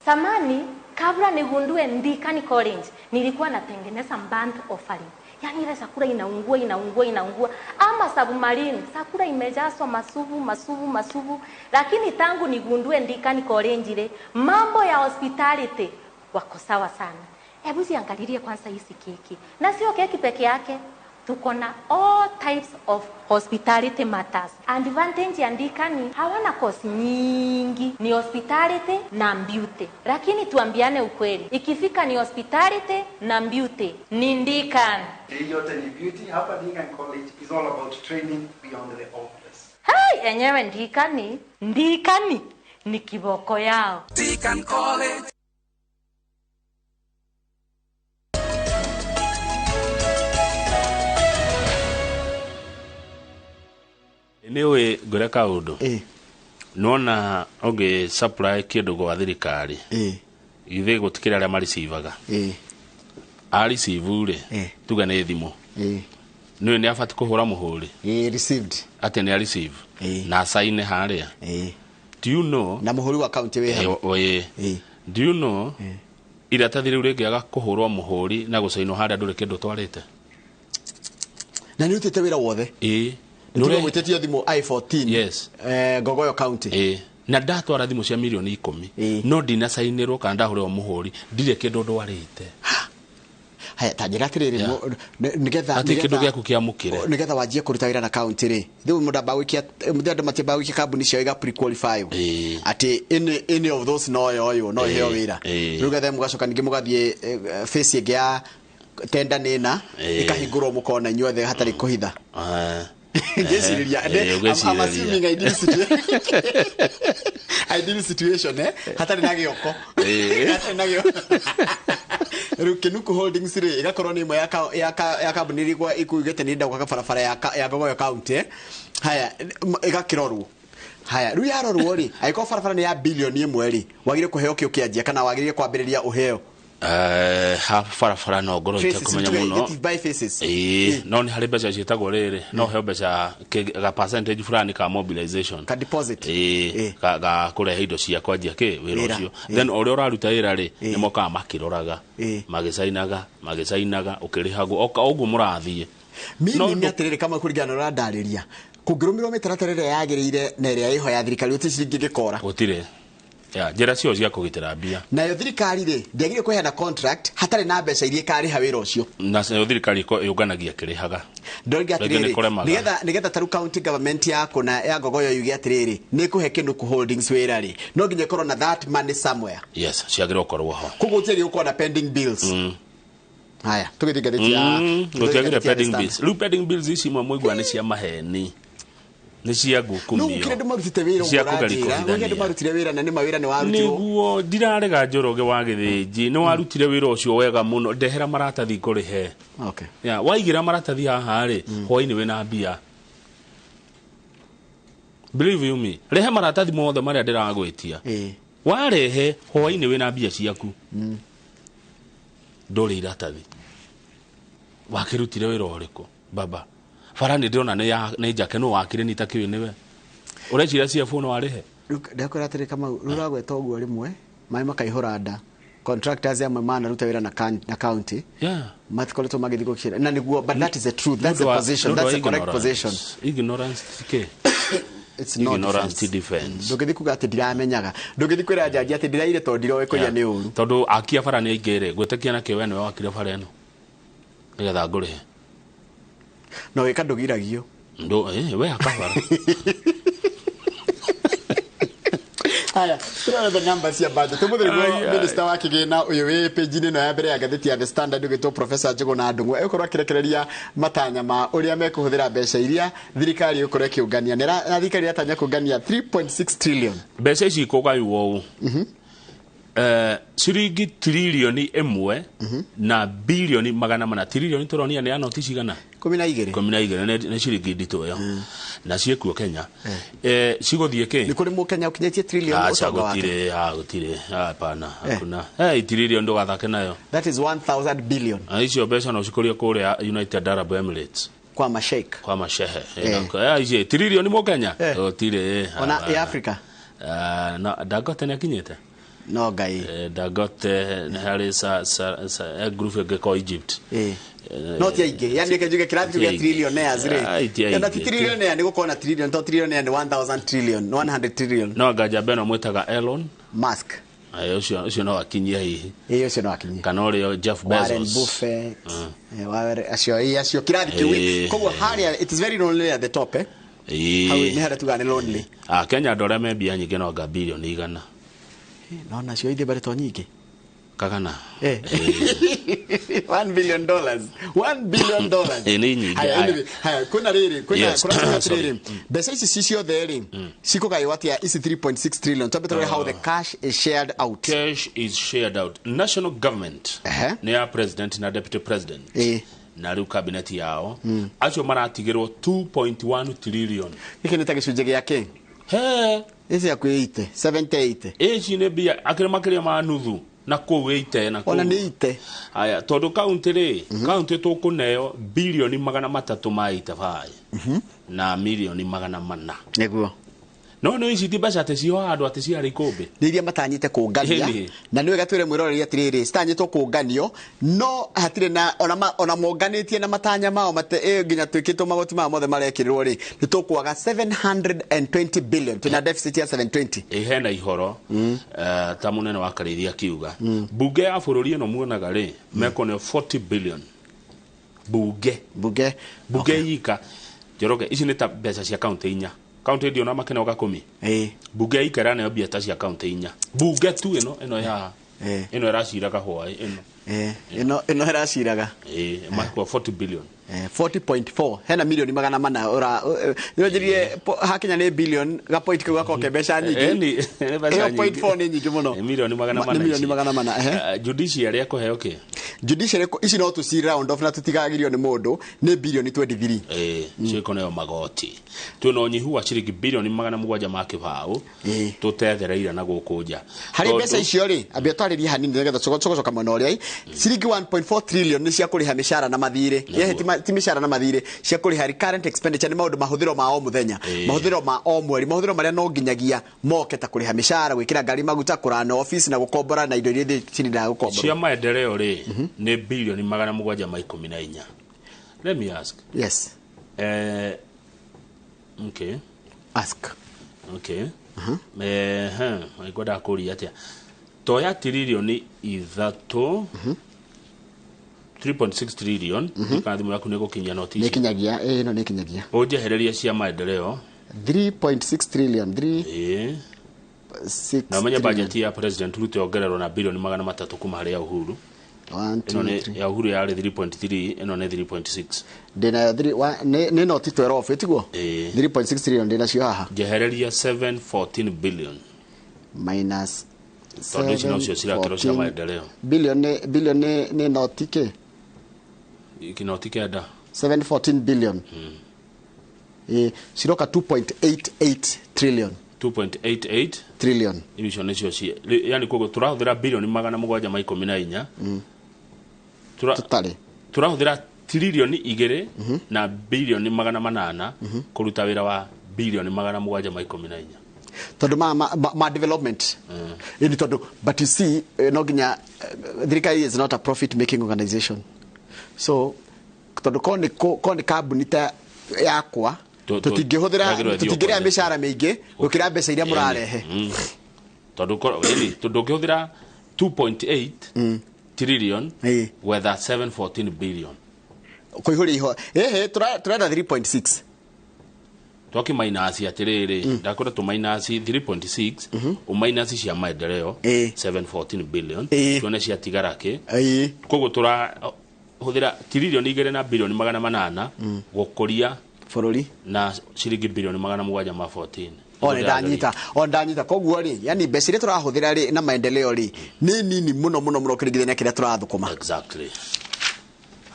Samani kabla nigundue Ndikani College nilikuwa natengeneza band offering. Yani ile sakura inaungua ama submarine sakura imejazwa masuvu lakini tangu nigundue Ndikani College ile mambo ya hospitality wako sawa sana. Hebu ziangalilie kwanza hizi keki na sio keki peke yake tuko na all types of hospitality matters. Advantage ya Ndikani hawana kosi nyingi, ni hospitality na beauty. Lakini tuambiane ukweli, ikifika ni hospitality na beauty ni Ndikani. Hii yote ni beauty. Hapa Ndikani College is all about training beyond the obvious. Hey, enyewe Ndikani ni kiboko yao. Ndikani College. Niwe ngore kaundu nona oge supply kindu gwa thirikari ithe gutikira aria maricivaga ari civure tuga ne thimu niwe ni afati kuhura muhuri received ate ni receive na sign haria do you know na muhuri wa account we oye do you know ira tathire urengiaga kuhurwa muhuri na gucaino haria nduri kindu twarite na ni utete wira wothe Nure mwetetia thimu I14 yes Gogoyo County na ndatwara thimu cia milioni 10 no ndina sainirwo kana ndahurwo muhuri ndire kindu ndwarite haya tajira tiriri nigetha kindu gyaku kiamukire nigetha wajie kuruta wira na county ri thimu mudamba wikia mudanda matiba wikia kabuni cio iga pre qualify ati any of those no heo wira rugathe mugacoka ningi mugathie face ya tenda nina ikahingurwo mukona inyuothe hatari kuhitha I'm assuming ideal situation hatari na gioko Rukinuku Holdings ri igakorwo ni imwe ya kambuni rigwa ikuigete ni nda kwa barabara ya Gogoyo County haya igakirorwo haya ru yarorwo ri aiko barabara ni ya bilioni 1 ri wagire kuheo kio kianjia kana wagire kwambiriria uheo ha farafara no ngoro kumenya muno no ni hari beca citagwo riri no heo beca ga percentage fulani ka mobilization ka deposit ga kurehe indo cia kwanjia ki wira ucio then ore uraruta wira ri ni moka makiroraga magicainaga ukirihagwo oguo murathie mimi ni atiriri kama kurigana urandariria kungirumirwo mitaratara yagirire na iria iho ya thirikari uticingigikora gutire njira cio cia kugitira mbia nayo thirikari ri ndiagire kuheana contract hatari na mbeca iria kari hawira ucio na thirikari yunganagia kirihaga ndonga atiriri nigetha taru county government yako na ya Gogoyo yugi atiriri ni kuhe Kũmuramura Holdings wira ri no nginya korwo na that money somewhere yes ciagire ukorwo ho kugutie uko na pending bills haya tugithigathia gutiagire pending bills lu pending bills ici mwaigwa ni cia maheni ni cia gukumio no kire ndumarutite wira ngorajira ndumarutire wira na ni mawira ni warutirwo niguo ndirarega njoroge wa githiji ni warutire wira ucio wega muno ndehera maratathi kurihe okay waigira maratathi haha ri hoini wina mbia believe you me rehe maratathi mothe maria ndiragwitia warehe hoini wina mbia ciaku ndori iratathi wakirutire wira uriko baba farani ndona ne jake no wakire ni takiwe niwe urechira cia phone warihe ndakora atiri kama ruragweta oguo rimwe mai makaihura nda contractors ya mama ruta wira na county matikoleto magithi gukira na niguo but that is the truth that's the position that's the correct position ignorance ke it's not ignorance defense ndugithi kuga ati ndiramenyaga ndugithi kwira jaji ati ndiraire to ndirowe kuria ni uru tondu akia farani aigere gwetekia na kiwe niwe wakire fareno nigetha ngurihe no weka ndugiragio ndo we akabara haya tuna the numbers ya budget tumuthiri minister wa kigina uyu we page ni no ya mbere ya gatheti ya The Standard ugitwo Professor Njũgũ na Ndung'u ekorwa kirekereria matanya ma uria mekuhuthira mbeca iria thirikari ukore kiungania na thirikari yatanya kungania 3.6 trillion mbeca ici kugaywo ciringi trilioni 1 na bilioni 400 trilioni turonia ni anoti cigana 12 ni ciringi ndito yo na ciekuo Kenya ciguthie ki ni kuri mu Kenya ukinyetie trillion utonga wake gutire hapana hakuna trilioni ndo gathake nayo that is 1000 billion icio mbeca no cikurie kuria United Arab Emirates kwa masheikh kwa mashehe icio trilioni mu Kenya gutire ona ya Africa na Dangote ni kinyete no gai Dangote hari sa group ya Egypt not ya ige yani kejuge kirathi ya trillionaires re na trillionaire ni gukona trillion to trillionaire ni 1000 trillion 100 trillion no gaja beno mwetaga Elon Musk Ayo ucio no akinyia hihi. Ucio no akinyia. Kana ore Jeff Bezos. Warren Buffett. Acio kirathi kiwi. Koguo haria it is very lonely at the top eh. How ni hara tugane lonely. Kenya ndore membia nyingi no ga bilioni 100. No na cio ithe bare to nyingi. Kagana. $1 billion. $1 billion. Ni nyingi. Haya kuna riri, kuna riri. Besa ici cicio theri. Siko gai watia isi 3.6 trillion. Tell how the cash is shared out. Cash is shared out. National government. Ni ya president na deputy president. Na riu cabinet yao. Acio maratigirwo 2.1 trillion. Iki ni tagicunje giake. Isi ya kuite 78. Eci ni bia akire makiria ma nuthu. Na kuwite na ona ni ite aya tondu county ri county tukuneo bilioni 300 maita vai na milioni 400 niguo no ici ti mbeca cio andu ati ciari kumbe niria matanyite kungania na niwe gatwire mwiroreri atiriri citanyitwo kunganio no hatire na ona monganitie na matanya mao mate nginya twikitwo magoti ma mothe marekirwo ri nitukwaga 720 billion tuna deficit ya 720 hena ihoro ta munene wa karithia kiuga bunge ya bururi ino muonaga ri meko ne 40 billion bunge yika joroge ici ni ta mbeca cia county inya county ndio na makene oga 10 bunge ikara na biata cia county inya bunge tu ino ya ino iraciraga hwai ino iraciraga makwa 40 billion 40.4 hena milioni 400 ora niwejirie hakinya ni billion ga point kwa koke mbeca nyingi 0.4 ni nyingi muno milioni 400 judiciary yakuheo ke judiciary ici no tu si round off na tutigagirio ni mundu ni billion 23 ciko nayo magoti tuno nyihu wa ciringi billion 700 makibao tutethereira na gukunja hari mbeca icio ri ambia twaririe hanini nigetha cococoka mwena uria ciringi 1.4 trillion ni cia kuriha mishara na mathire ti mishara na mathire cia kuriha current expenditure ni maundu mahuthiro ma o muthenya mahuthiro ma o mweri mahuthiro maria no nginyagia moke ta kuriha mishara gwikira ngari maguta kurana office na gukombora na indo iria cirinda gukombora cia maendeleo ri ni bilioni 714. Let me ask. Yes. Okay. Ask. Okay. Ngoda kuria atia. Toya trilioni ithatu 3.6 trillion kana thimu yaku nego kinya notice. Nekinyagia no nekinyagia. Ojehereria cia maendeleo 3.6 trillion 6 na manya budget ya president rute ongererwo na bilioni 300 kuma hari ya Uhuru. 1 2 ya Uhuru ya 3.3 eno ne 3.6 dena 3 ne not 12 etiguo 3.6 trillion dena cio haha jehereria 714 billion minus tondå no cio cirakero cia maendeleo billion ne notike ikinotike da 714 billion siroka 2.88 trillion 2.88 trillion icio nä cio cie yani kogo turahuthira bilioni 714 turahuthira trilioni 2 na bilioni 800 kuruta wira wa bilioni 714 tondu ma development ini tondu but you see no ginya thirikari is not a profit making organization so tondu koni kambuni ta yakwa tutingihũthĩra mĩcara mĩingĩ gũkĩra mbeca iria mũrarehe tondu ngĩhũthĩra 2.8 trillion whether 714 billion kũihũria iho tũrenda 3.6 twaki minus atiriri ndakora tu minus 3.6 o minus cia maendeleo 714 billion tuone cia tigarake koguo tura huthira trillion 2 na billion 800 gukuria bururi na ciringi bilioni 714 ndanyita koguo ri yani mbeca iria turahuthira ri na maendeleo ri ni nini muno kirigithania kiria turathukuma exactly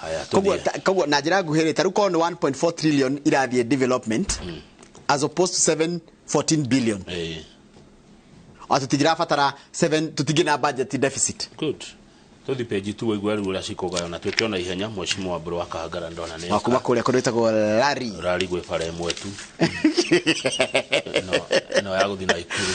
haya koguo na njira nguhiri taru ko 1.4 trillion irathie development as opposed to 714 billion atutigira fatara 7 tutigina budget deficit good tuthi page 2 igwa rura cikogayo na twekiona ihenya mheshimiwa Mburu wa Kahangara ndona ne akuma kuria kuritago rari gwe fara imwe tu no ya guthina ikuru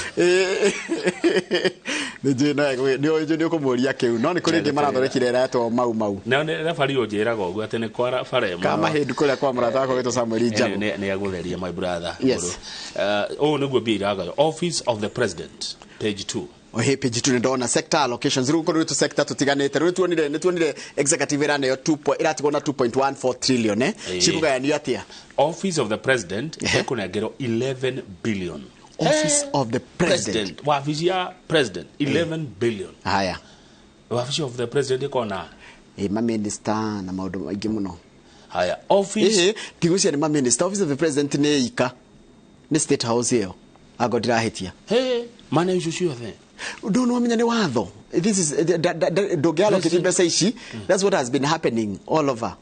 ni kumuria kiu no ni kuri ndi marathorikire rato mau na ne refari ojera gogu ate ne kwara fara imwe kama hindi kuria kwa murata wako gito Samuel Jabu ne agutheria my brother yes niguo bia iragayo office of the president page 2 Ohe page tu ndona sector allocations riu kono tu sector tutiganite riu tuonire executive era nayo 2.14 trillion cikugayanio atia. Office of the President ekunengero 11 billion. Office of the President. Wabici ya President 11 billion. Haya. Wabici of the President ikona ma minister na maundu maingi muno. Haya, office tigucia ni ma minister. Office of the President ni ika ni State House hiyo agodira hitia mana icio ciothe don't know menya ni watho. This is dogialo kitibesa ici. That's what has been happening all over.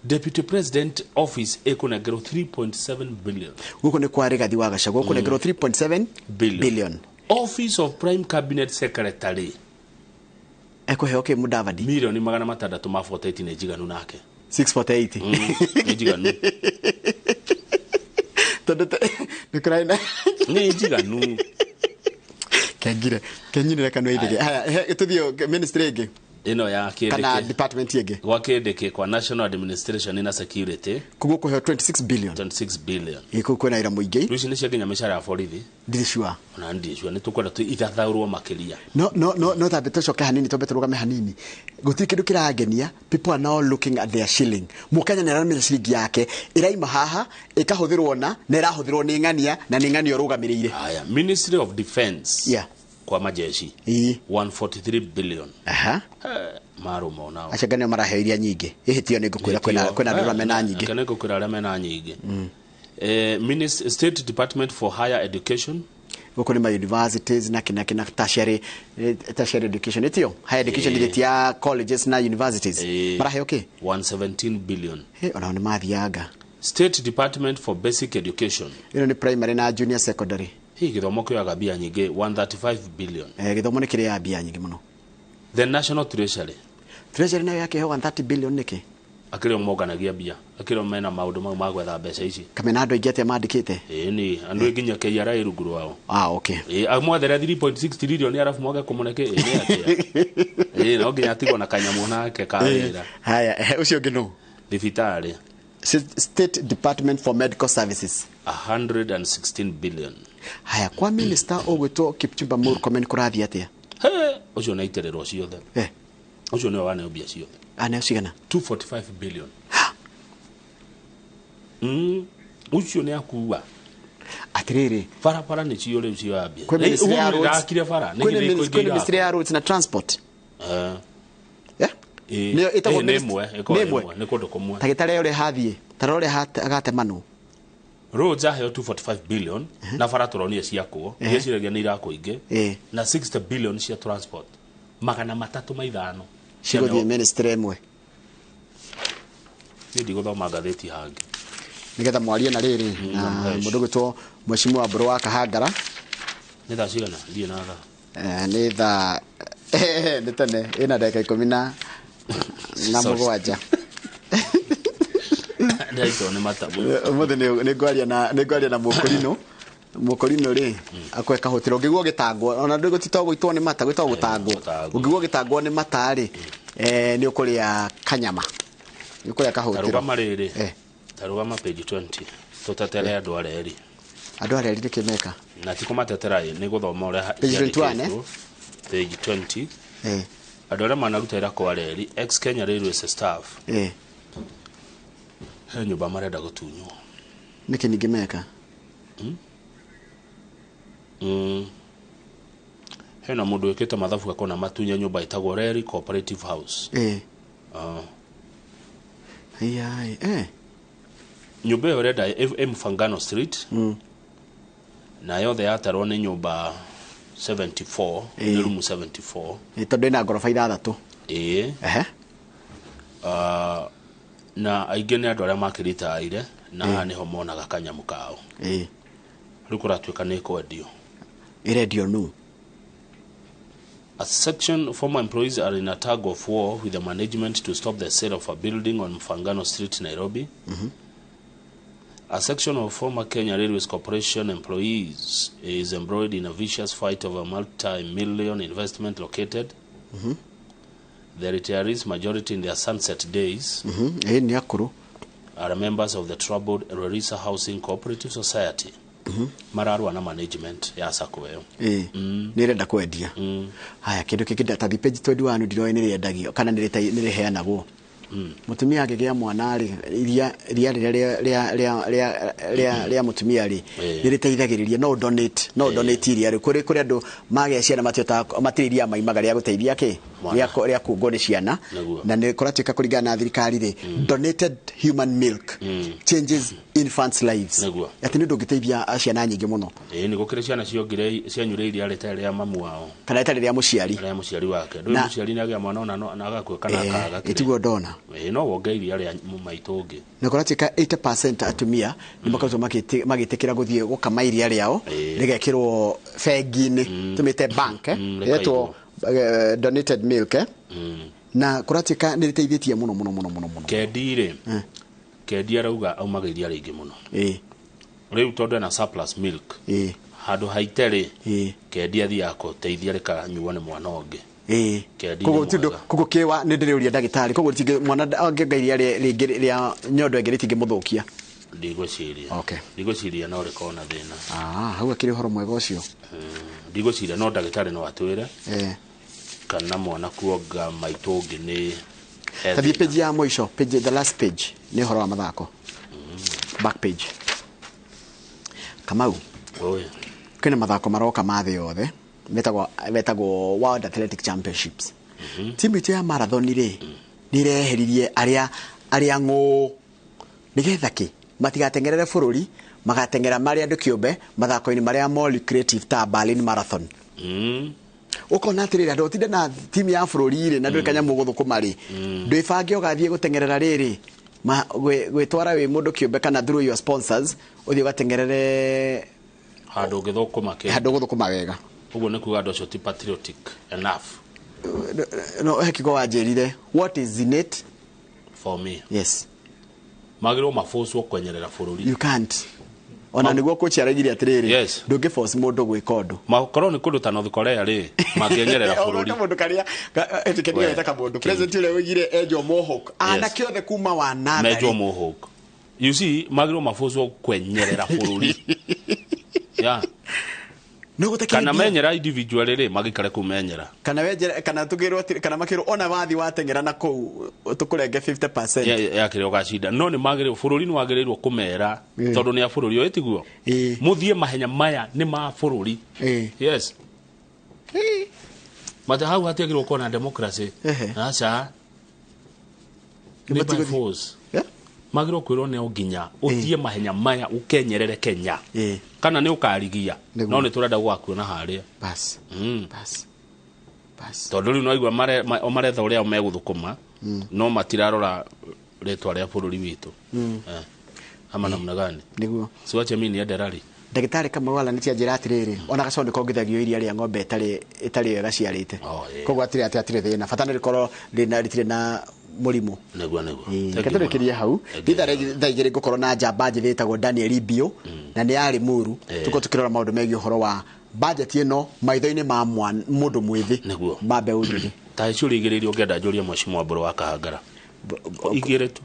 Deputy President Office ekunengero 3.7 billion. Guko ni kwa Rigathi wa Gachagua ekunengero 3.7 billion. Office of Prime Cabinet Secretary ekuheoke Mudavadi milioni 648 ni jiganu nake 648 ni jiganu tonde nikraina ni jiganu kenyire kanwa ithige. Haya tuthio ministry igi ino ya kideke kana department igi gwa kideke kwa National Administration and Security kugo kuhe 26 billion iko kwena ira muingi ruci ni ciaginya mishara ya borithi ndishwa ona ndishwa ni tukwenda tu ithathaurwo makiria no tabetocoka hanini tobetorugame hanini guti kindu kiragenia. People are now looking at their shilling. Mukenya neramira shilingi yake iraima haha ikahuthirwo na irahuthirwo ni ngania na ni ngania rugamirire. Haya, Ministry of Defense kwa majeshi 143 billion. Maro mona acagania maraheiria nyingi ihitio ni ngukwira kwena ndura mena nyingi kana ngukwira ara mena nyingi. Ministry State Department for Higher Education guko ni ma universities na kina tertiary education etio higher education diretia colleges na universities maraheo ke 117 billion. Ona ni mathianga. State Department for Basic Education ino ni primary na junior secondary githomo kyo agabia nyingi 135 billion. Githomo ni kire abia nyingi muno. The National Treasury nayo yake 130 billion niki akiri moganagia bia akiri mena maundu mau magwetha mbeca ici kamena andu ingete mandikite ni andu nginya KRA iruguru wao okay amwethere 3.6 trillion arafu mwage kumuneke ni atia no nginya tigo na kanyamu nake kaira. Haya ucio ngino thibitari State Department for Medical Services 116 billion. Haya kwa minister ogwetwo Kipchumba Murkomen kurathi atia ucio na iterero ciothe ucio ni wana ubia ciothe ana ucigana 245 billion. Ucio ni akuwa atiriri farapara ni cio riu cio abia kwa ministry ya roads akire fara ni ministry ya roads na transport ni itago nemwe ni kundu kumwe tagitare uri hathie tarore agate manu roads aheo 245 billion na fara turonie ciakwo yeciragia ni irakuinge na 60 billion cia transport magana matatu maithano cigothie ministry emwe ni ndiguthoma ngatheti hangi nigetha mwarie na riri na mundu gwitwo Mheshimiwa Mburu wa Kahangara ni tha cigana ndie na tha ni tha ni tene ina dakika 10 na mugwanja ndaito ni matamu muthe ni ngwaria na mukorino ri akweka hotiro ngiguo gitangwo ona ndu gutito gwitwo ni mata gwitwo gutangwo ngiguo gitangwo ni mata ri ni ukuria kanyama ni ukuria kahotiro tarugama riri tarugama page 20 tutatere andu areri nikimeka na tikumatetera ni guthoma ure page 21 page 20 andu aria manaruta ira kwa areri ex Kenya Railways staff nyumba marenda gutunywo niki ningimeka hena mundu wikite mathabu akona matunya nyumba itagwo Reri Cooperative House nyumba iyo renda Mfangano Street na yothe yatarwo ni nyumba 74 ni room 74 tondu ina ngorofa ithathatu na aingĩ nĩ andũ arĩa makĩrĩta aire na haha nĩho monaga kanyamu kao rĩu kũratuĩka nĩ kwendio irendio nu. A section former employees are in a tug of war with the management to stop the sale of a building on Mfangano Street, Nairobi. A section of former Kenya Railways Corporation employees is embroiled in a vicious fight over a multi-million investment located. The retirees, majority in their sunset days, ni akuru, are members of the troubled Rorisa Housing Cooperative Society. mararwa na management ya sako yo nirenda kwendia haya kindu kikida ta page 21 ndiroe niriendagio kana niriheanagwo mutumia agigia mwana ri ria mutumia ri niriteithagiriria no donate iria ri kuri andu mage ciana matiriria maimaga ria guteithia ki ria kungo ni ciana na ni kuratika kuringana na thirikari ri donated human milk changes infants lives ati ni ndungiteithia ciana nyingi muno ni gukire ciana ciongire cianyure iria rita mamu wao kana rita ria muciari wake ndu muciari ni agia mwana ona na agakua kana akaga itiguo ndona no wonge iria ria maitungi ni kuratika 80% atumia ni makazo magitikira guthie gukama iria riao rigekirwo fegi-ini tumite bank yeto donated milk na kuratika ni riteithĩtie muno kendire kendi arauga aumaga iria ringi muno riu tondu na surplus milk handu haitere kendi athia guteithia rikanyuo ni mwana ungi kogo kiwa ni ndiriuria ndagitari kogo tinge mwana angegairia ria nyondo engeritinge muthukia ndigwiciria no rikona thina hau akiri horo mwega ucio ndigwiciria no ndagitari no atwire kana mwana kuonga maitungi ni tabi page ya mwisho page the last page ni horo wa mathako back page Kamau kwina mathako maroka mathe yothe betagwo World Athletic Championships timu ya marathon ri nireheririe aria ngo nigetha ki matigatengerere bururi magatengera mari andu kiumbe mathako-ini maria more creative ta Berlin Marathon ukona atiriri andu tinde na timu ya bururi ri na ndu kanyamu guthukuma ri ndwibange ugathie gutengerera riri gwitwara wi mundu kiumbe kana through your sponsors uthie gatengerere handu guthukuma wega uguo ni kuga ndocio ti patriotic enough no hekigo wanjerire what is in it for me yes magiro maforce kwenyerera bururi you can't ona niguo coach aragire atiriri ndungi force mundu gwika undu makoro ni kundu ta North Korea ri mangenyerera bururi ona mundu karia etikeni yetaka mundu president ule wigire Ejo Mohawk ana kiothe kuma wa nada Ejo Mohawk you see magiro maforce kwenyerera bururi kana menyera individual ri magikare kumenyera kana wenjera kana tugirwo kana makiro ona wathi watengera na ku tukurenge 50% ya kire ugashinda no ni magire bururi ni wagirirwo kumera tondu ni a bururi o etiguo muthie mahenya maya ni ma bururi yes mata hau hatiagirwo kona democracy acha ni by force magiro kwirwo ne oginya uthie mahenya maya ukenyerere Kenya kana ni ukarigia no ni turenda gwakuona haria bas tondu riu no aigua maretha uria meguthukuma no matirarora retwa ria bururi witu ama namna gani niguo siwache mimi ni nderari ndagitari Kamau ala nitia njira atiriri ona gacondi kongithagio iria ria ng'ombe itari wega ciarite koguo atire thina fatana rikoro ritire na murimu niguo keturikirie hau ndaigire gukorwo na njamba njithitagwo Daniel Bio na ni ari muru tuko tukirora maundu megie horo wa budget ino maitho-ini ma mundu mwithi mambe uthiri ta icuri igiririo ngenda njuria mheshimiwa Mburu wa Kahangara igire tu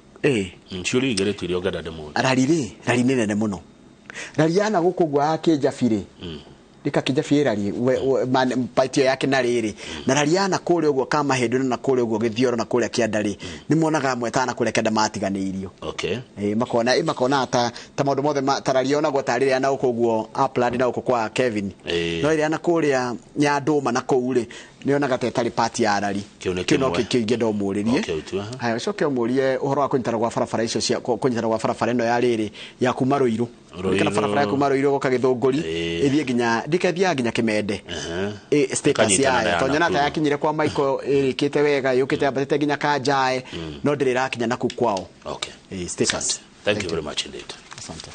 icuri igire tu irio ngenda ndemu rari nene muno rariana gukugwa akinjabire dika kinjabire rari paitio yake na riri na rariana kuri uguo kama hendu na kuri uguo githioro na kuri kiandari ni monaga mwetana kuri kenda matiganiirio makona ta maundu mothe tarariona gutariria na ukuguo upland na ukukwa Kevin no iriana kuri nyanduma na kuuri nionaga tetari party ya rari kino kingi ndomuririe haya coke umurie uhoro wa kunyitara gwa barabara icio cia kunyitara gwa barabara ino ya riri ya kuma Ruiru kana barabara ya kuma Ruiru goka Githunguri ithie ginya ndikathia ginya Kimende status ya tonyana ta yakinyire kwa Michael irikite wega yukite abatete ginya Kanjae no ndirira kinya naku kwao status. Thank you very much indeed. Asante.